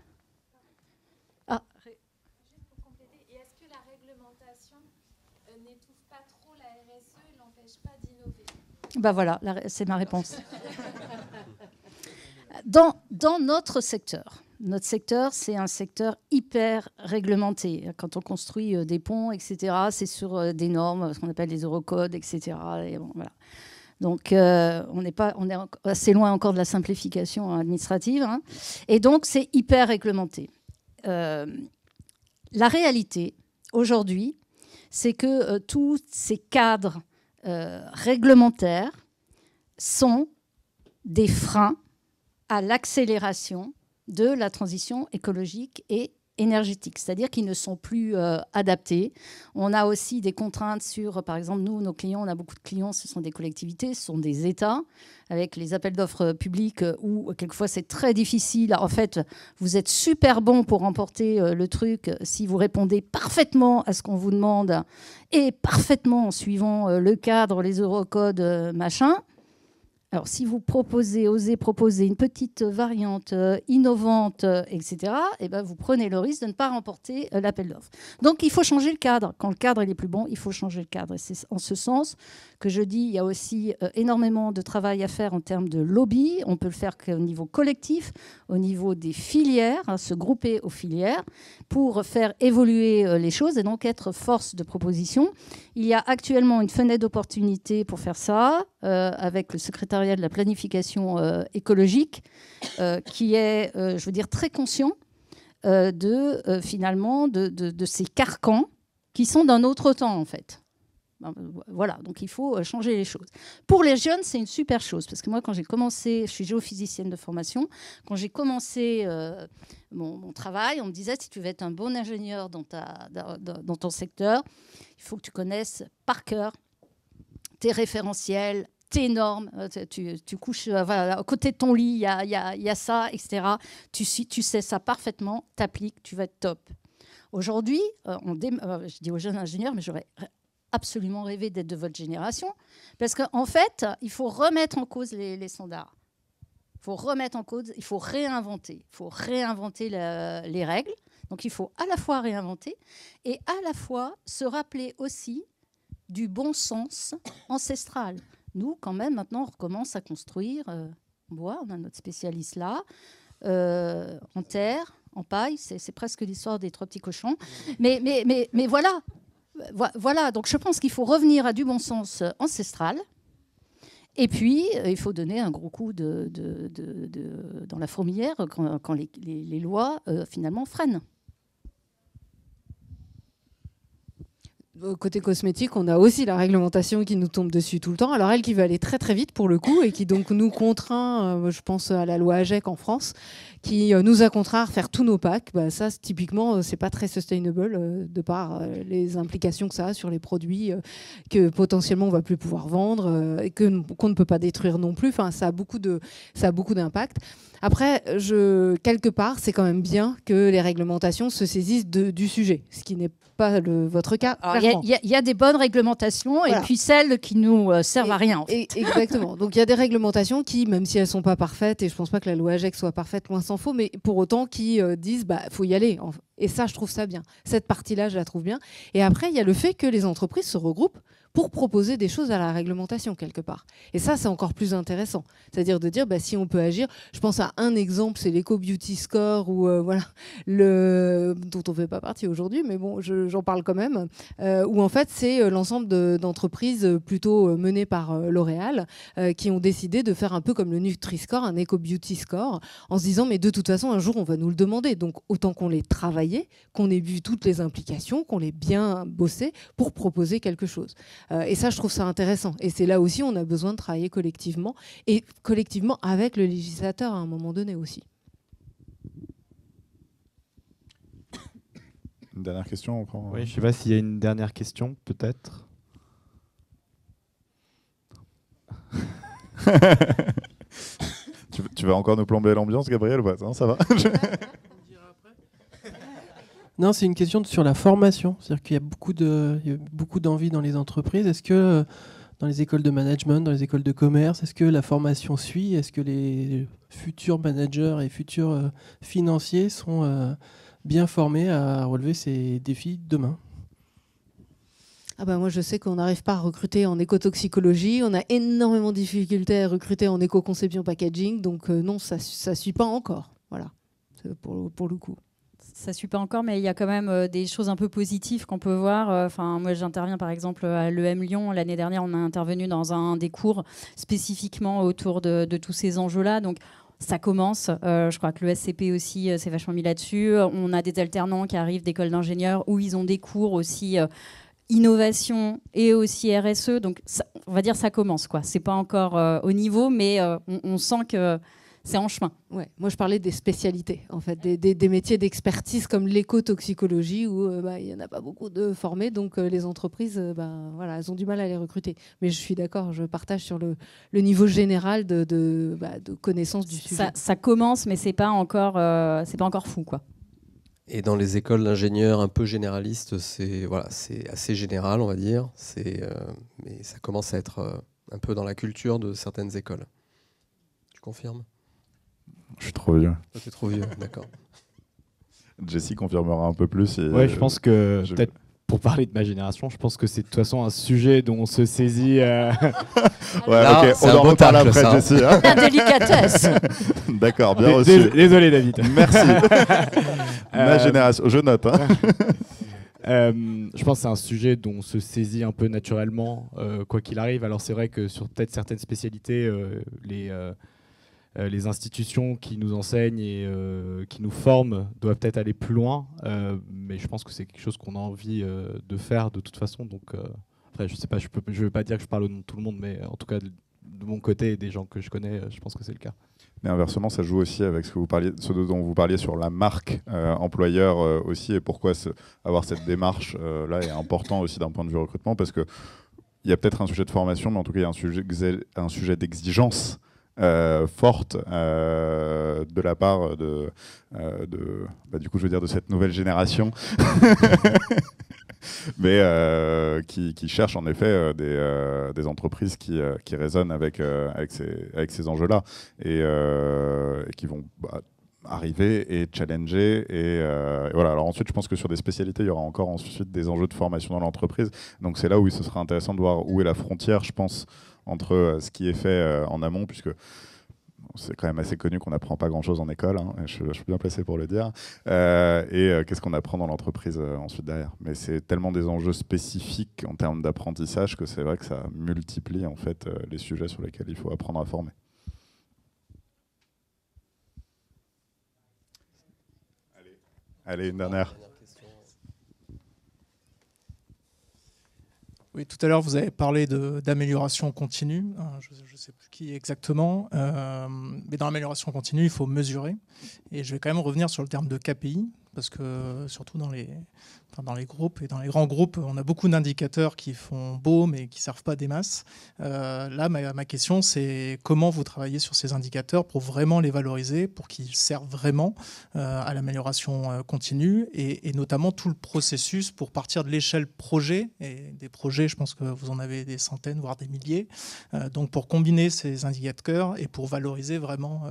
Voilà, c'est ma réponse. Dans notre secteur, c'est un secteur hyper réglementé. Quand on construit des ponts, etc., c'est sur des normes, ce qu'on appelle les eurocodes, etc. Et voilà. Donc, on est assez loin encore de la simplification administrative. Hein. Et donc, c'est hyper réglementé. La réalité, aujourd'hui, c'est que tous ces cadres réglementaires sont des freins à l'accélération de la transition écologique et énergétique, c'est-à-dire qu'ils ne sont plus adaptés. On a aussi des contraintes sur, par exemple, nos clients, on a beaucoup de clients, ce sont des collectivités, ce sont des États, avec les appels d'offres publics où quelquefois c'est très difficile. En fait, vous êtes super bon pour remporter le truc si vous répondez parfaitement à ce qu'on vous demande et parfaitement en suivant le cadre, les eurocodes, machin. Alors, si vous osez proposer une petite variante innovante, etc., eh ben, vous prenez le risque de ne pas remporter l'appel d'offres. Donc, il faut changer le cadre. Quand le cadre il est plus bon, il faut changer le cadre. Et c'est en ce sens que je dis il y a aussi énormément de travail à faire en termes de lobby. On peut le faire qu'au niveau collectif, au niveau des filières, se grouper aux filières pour faire évoluer les choses et donc être force de proposition. Il y a actuellement une fenêtre d'opportunité pour faire ça, avec le secrétariat de la planification écologique, qui est, je veux dire, très conscient finalement de ces carcans qui sont d'un autre temps, en fait. Voilà, donc il faut changer les choses. Pour les jeunes, c'est une super chose, parce que moi, quand j'ai commencé, je suis géophysicienne de formation, quand j'ai commencé mon travail, on me disait, si tu veux être un bon ingénieur dans ton secteur, il faut que tu connaisses par cœur tes référentiels, tes normes, tu couches voilà, à côté de ton lit, il y a ça, etc. Tu sais ça parfaitement, t'appliques, tu vas être top. Aujourd'hui, je dis aux jeunes ingénieurs, mais j'aurais absolument rêvé d'être de votre génération, parce qu'en fait, il faut remettre en cause les standards. Il faut remettre en cause, il faut réinventer. Il faut réinventer les règles. Donc, il faut à la fois réinventer et à la fois se rappeler aussi du bon sens ancestral. Nous, quand même, maintenant, on recommence à construire en bois. On a notre spécialiste là, en terre, en paille. C'est presque l'histoire des 3 petits cochons. Mais voilà. Voilà. Donc, je pense qu'il faut revenir à du bon sens ancestral. Et puis, il faut donner un gros coup dans la fourmilière quand les lois, finalement, freinent. Côté cosmétique, on a aussi la réglementation qui nous tombe dessus tout le temps. Alors elle qui va aller très très vite pour le coup et qui donc nous contraint, je pense à la loi AGEC en France, qui nous a contraint à refaire tous nos packs. Bah, ça, typiquement, c'est pas très sustainable de par les implications que ça a sur les produits que potentiellement on va plus pouvoir vendre et qu'on ne peut pas détruire non plus. Enfin, ça a beaucoup d'impact. Après, quelque part, c'est quand même bien que les réglementations se saisissent du sujet, ce qui n'est pas votre cas. Il y a des bonnes réglementations, voilà. Et puis celles qui nous servent à rien. En fait. Exactement. Donc il y a des réglementations qui, même si elles ne sont pas parfaites, et je ne pense pas que la loi AGEC soit parfaite, loin s'en faut, mais pour autant qui disent faut y aller. Et ça, je trouve ça bien. Cette partie-là, je la trouve bien. Et après, il y a le fait que les entreprises se regroupent pour proposer des choses à la réglementation quelque part. Et ça, c'est encore plus intéressant. C'est-à-dire de dire, si on peut agir. Je pense à un exemple, c'est l'Eco Beauty Score, ou voilà, dont on ne fait pas partie aujourd'hui, mais bon, j'en parle quand même, où en fait, c'est l'ensemble d'entreprises plutôt menées par L'Oréal qui ont décidé de faire un peu comme le Nutri-Score, un Eco Beauty Score, en se disant, mais de toute façon, un jour, on va nous le demander. Donc, autant qu'on les travaille, qu'on ait vu toutes les implications, qu'on les bien bossé pour proposer quelque chose. Et ça, je trouve ça intéressant. Et c'est là aussi, on a besoin de travailler collectivement, et collectivement avec le législateur à un moment donné aussi. Une dernière question. Oui, je ne sais pas s'il y a une dernière question, peut-être. Tu vas encore nous plomber l'ambiance, Gabriel, ou pas? Non, ça va. Non, c'est une question sur la formation. C'est-à-dire qu'il y a beaucoup d'envie dans les entreprises. Est-ce que dans les écoles de management, dans les écoles de commerce, est-ce que la formation suit? Est-ce que les futurs managers et futurs financiers sont bien formés à relever ces défis demain? Moi, je sais qu'on n'arrive pas à recruter en écotoxicologie. On a énormément de difficultés à recruter en éco-conception packaging. Donc non, ça ne suit pas encore. Voilà, pour le coup. Ça ne suit pas encore, mais il y a quand même des choses un peu positives qu'on peut voir. Moi, j'interviens par exemple à l'EM Lyon. L'année dernière, on a intervenu dans un des cours spécifiquement autour de tous ces enjeux-là. Donc, ça commence. Je crois que le SCP aussi s'est vachement mis là-dessus. On a des alternants qui arrivent d'écoles d'ingénieurs où ils ont des cours aussi innovation et aussi RSE. Donc, ça, on va dire ça commence, quoi. C'est pas encore au niveau, mais on sent que c'est en chemin. Ouais. Moi, je parlais des spécialités, en fait, des métiers d'expertise comme l'écotoxicologie, où il n'y en a pas beaucoup de formés, donc les entreprises, voilà, elles ont du mal à les recruter. Mais je suis d'accord, je partage sur le niveau général de connaissance du sujet. Ça commence, mais c'est pas encore fou, quoi. Et dans les écoles d'ingénieurs un peu généralistes, c'est assez général, on va dire. Mais ça commence à être un peu dans la culture de certaines écoles. confirmes? Je suis trop vieux. Toi, t'es trop vieux, d'accord. Jessie confirmera un peu plus. Ouais, je pense que peut-être pour parler de ma génération, je pense que c'est de toute façon un sujet dont on se saisit. Ouais, Là, ok, c'est on un en beau reparle tacle, après, ça. Jessie. Hein. La délicatesse. D'accord, bien reçu. Désolé, David. Merci. Ma génération, je note. Hein. Je pense que c'est un sujet dont on se saisit un peu naturellement, quoi qu'il arrive. Alors c'est vrai que sur peut-être certaines spécialités, les institutions qui nous enseignent et qui nous forment doivent peut-être aller plus loin, mais je pense que c'est quelque chose qu'on a envie de faire de toute façon. Donc après, je sais pas, je veux pas dire que je parle au nom de tout le monde, mais en tout cas de mon côté et des gens que je connais, je pense que c'est le cas. Mais inversement, ça joue aussi avec ce dont vous parliez sur la marque employeur aussi, et pourquoi avoir cette démarche là est important aussi d'un point de vue recrutement, parce que il y a peut-être un sujet de formation, mais en tout cas il y a un sujet d'exigence forte de la part du coup je veux dire de cette nouvelle génération mais qui cherche en effet des entreprises qui résonnent avec ces enjeux-là et qui vont arriver et challenger et voilà. Alors ensuite, je pense que sur des spécialités, il y aura encore ensuite des enjeux de formation dans l'entreprise. Donc c'est là où ce sera intéressant de voir où est la frontière, je pense, entre ce qui est fait en amont, puisque c'est quand même assez connu qu'on n'apprend pas grand-chose en école, hein, je suis bien placé pour le dire, et qu'est-ce qu'on apprend dans l'entreprise ensuite derrière. Mais c'est tellement des enjeux spécifiques en termes d'apprentissage que c'est vrai que ça multiplie en fait les sujets sur lesquels il faut apprendre à former. Allez, une dernière. Oui, tout à l'heure, vous avez parlé d'amélioration continue. Je ne sais plus qui exactement. Mais dans l'amélioration continue, il faut mesurer. Et je vais quand même revenir sur le terme de KPI, parce que surtout dans les groupes et dans les grands groupes, on a beaucoup d'indicateurs qui font beau, mais qui ne servent pas des masses. Là, ma question, c'est comment vous travaillez sur ces indicateurs pour vraiment les valoriser, pour qu'ils servent vraiment à l'amélioration continue, et notamment tout le processus pour partir de l'échelle projet. Et des projets, je pense que vous en avez des centaines, voire des milliers. Donc pour combiner ces indicateurs et pour valoriser vraiment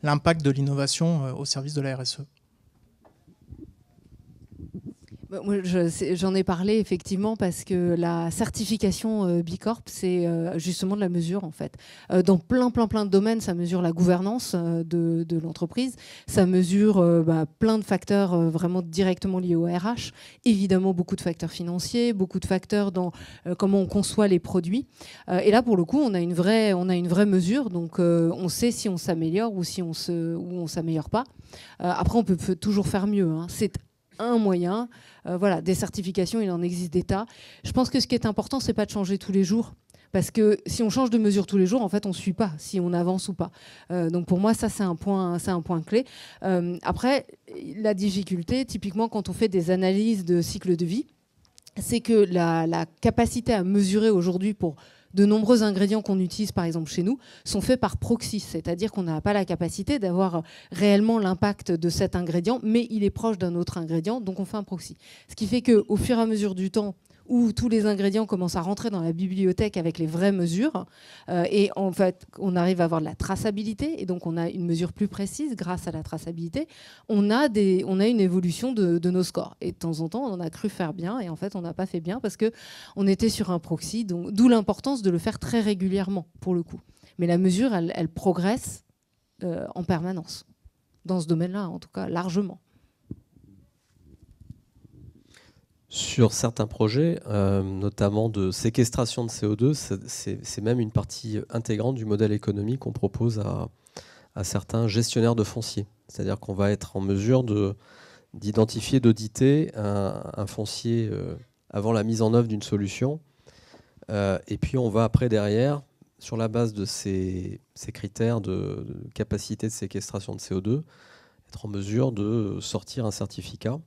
l'impact de l'innovation au service de la RSE. J'en ai parlé effectivement parce que la certification B Corp, c'est justement de la mesure en fait. Dans plein de domaines, ça mesure la gouvernance de l'entreprise, ça mesure plein de facteurs vraiment directement liés au RH, évidemment beaucoup de facteurs financiers, beaucoup de facteurs dans comment on conçoit les produits. Et là pour le coup, on a une vraie mesure, donc on sait si on s'améliore ou si on s'améliore pas. Après, on peut toujours faire mieux. Hein. C'est un moyen. Voilà, des certifications, il en existe des tas. Je pense que ce qui est important, c'est pas de changer tous les jours. Parce que si on change de mesure tous les jours, en fait, on ne suit pas si on avance ou pas. Donc pour moi, ça, c'est un point clé. Après, la difficulté, typiquement, quand on fait des analyses de cycle de vie, c'est que la capacité à mesurer aujourd'hui pour de nombreux ingrédients qu'on utilise, par exemple chez nous, sont faits par proxy, c'est-à-dire qu'on n'a pas la capacité d'avoir réellement l'impact de cet ingrédient, mais il est proche d'un autre ingrédient, donc on fait un proxy. Ce qui fait qu'au fur et à mesure du temps, où tous les ingrédients commencent à rentrer dans la bibliothèque avec les vraies mesures, et en fait, on arrive à avoir de la traçabilité, et donc on a une mesure plus précise grâce à la traçabilité. On a une évolution de nos scores. Et de temps en temps, on a cru faire bien, et en fait, on n'a pas fait bien parce qu'on était sur un proxy, d'où l'importance de le faire très régulièrement, pour le coup. Mais la mesure, elle progresse en permanence, dans ce domaine-là, en tout cas, largement. Sur certains projets, notamment de séquestration de CO2, c'est même une partie intégrante du modèle économique qu'on propose à certains gestionnaires de foncier. C'est-à-dire qu'on va être en mesure d'identifier, d'auditer un foncier avant la mise en œuvre d'une solution. Et puis on va après derrière, sur la base de ces critères de capacité de séquestration de CO2, être en mesure de sortir un certificat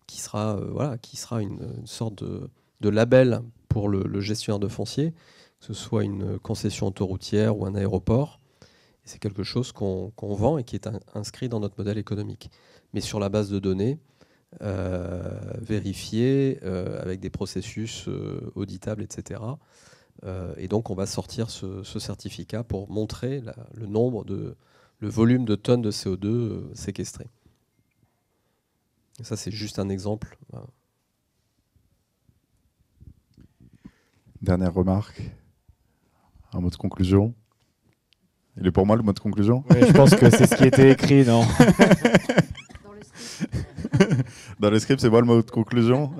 qui sera une sorte de label pour le gestionnaire de foncier, que ce soit une concession autoroutière ou un aéroport. Et c'est quelque chose qu'on vend et qui est inscrit dans notre modèle économique. Mais sur la base de données, vérifiées, avec des processus auditables, etc., Et donc, on va sortir ce certificat pour montrer le volume de tonnes de CO2 séquestrées. Et ça, c'est juste un exemple. Dernière remarque, un mot de conclusion. Il est pour moi le mot de conclusion? Oui, je pense que c'est ce qui était écrit, non? Dans le script, c'est moi le mot de conclusion.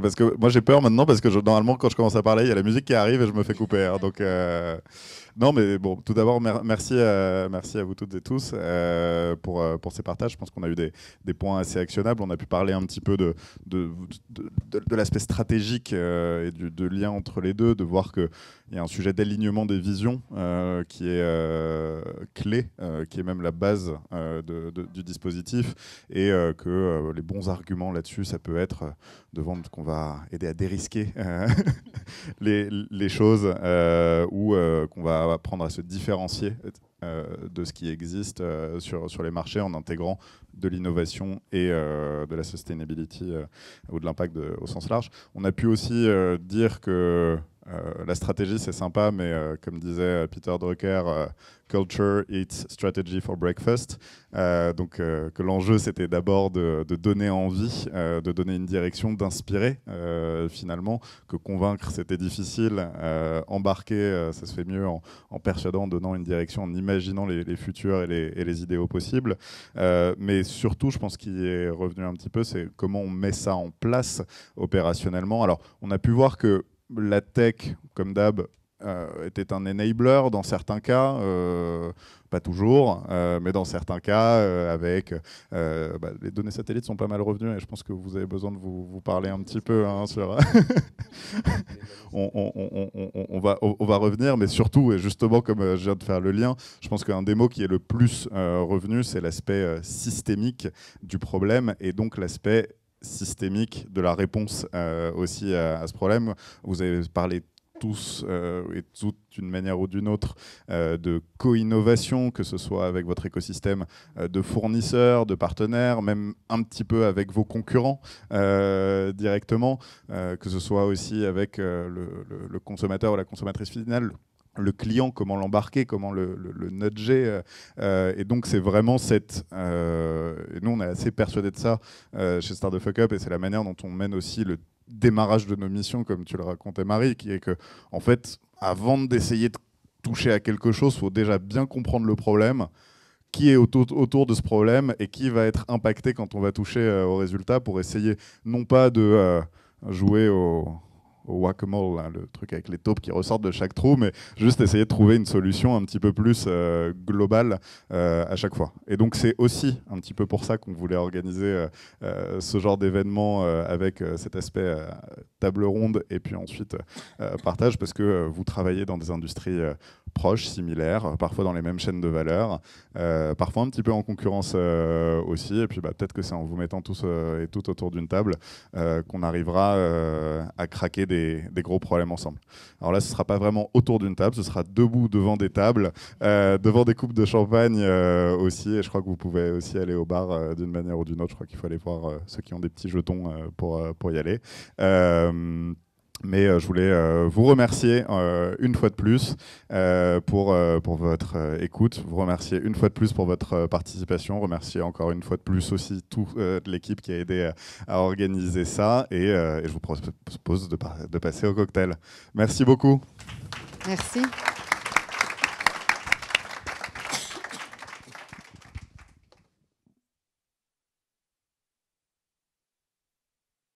Parce que moi j'ai peur maintenant parce que normalement quand je commence à parler, il y a la musique qui arrive et je me fais couper. Hein, donc non, mais bon, tout d'abord merci à vous toutes et tous pour ces partages. Je pense qu'on a eu des points assez actionnables. On a pu parler un petit peu de l'aspect stratégique et de lien entre les deux, de voir qu'il y a un sujet d'alignement des visions qui est clé, qui est même la base du dispositif, et que les bons arguments là-dessus, ça peut être de vendre qu'on va aider à dérisquer les choses ou qu'on va apprendre à se différencier de ce qui existe sur les marchés en intégrant de l'innovation et de la sustainability ou de l'impact au sens large. On a pu aussi dire que la stratégie, c'est sympa, mais comme disait Peter Drucker, culture eats strategy for breakfast. Donc que l'enjeu, c'était d'abord de donner envie, de donner une direction, d'inspirer finalement, que convaincre, c'était difficile. Embarquer, ça se fait mieux en persuadant, en donnant une direction, en imaginant les futurs et les idéaux possibles. Mais surtout, je pense qu'il est revenu un petit peu, c'est comment on met ça en place opérationnellement. Alors, on a pu voir que la tech, comme d'hab, était un enabler dans certains cas, pas toujours, mais dans certains cas, avec les données satellites sont pas mal revenues et je pense que vous avez besoin de vous parler un petit peu sur. on va revenir, mais surtout, et justement, comme je viens de faire le lien, je pense qu'un des mots qui est le plus revenu, c'est l'aspect systémique du problème et donc l'aspect systémique de la réponse aussi à ce problème. Vous avez parlé tous et toutes d'une manière ou d'une autre de co-innovation, que ce soit avec votre écosystème de fournisseurs, de partenaires, même un petit peu avec vos concurrents directement, que ce soit aussi avec le consommateur ou la consommatrice finale, le client, comment l'embarquer, comment le nudger. Et donc, c'est vraiment cette... et nous, on est assez persuadés de ça chez Start the Fuck Up, et c'est la manière dont on mène aussi le démarrage de nos missions, comme tu le racontais, Marie, qui est que, en fait, avant d'essayer de toucher à quelque chose, il faut déjà bien comprendre le problème, qui est autour de ce problème et qui va être impacté quand on va toucher au résultat, pour essayer non pas de jouer au whack-a-mole, hein, le truc avec les taupes qui ressortent de chaque trou, mais juste essayer de trouver une solution un petit peu plus globale à chaque fois. Et donc c'est aussi un petit peu pour ça qu'on voulait organiser ce genre d'événement avec cet aspect table ronde et puis ensuite partage, parce que vous travaillez dans des industries proches, similaires, parfois dans les mêmes chaînes de valeur, parfois un petit peu en concurrence aussi, et puis peut-être que c'est en vous mettant tous et toutes autour d'une table qu'on arrivera à craquer des gros problèmes ensemble. Alors là, ce ne sera pas vraiment autour d'une table, ce sera debout devant des tables, devant des coupes de champagne aussi, et je crois que vous pouvez aussi aller au bar d'une manière ou d'une autre. Je crois qu'il faut aller voir ceux qui ont des petits jetons pour y aller. Mais je voulais vous remercier une fois de plus pour votre écoute, vous remercier une fois de plus pour votre participation, remercier encore une fois de plus aussi toute l'équipe qui a aidé à organiser ça, et je vous propose de passer au cocktail. Merci beaucoup. Merci.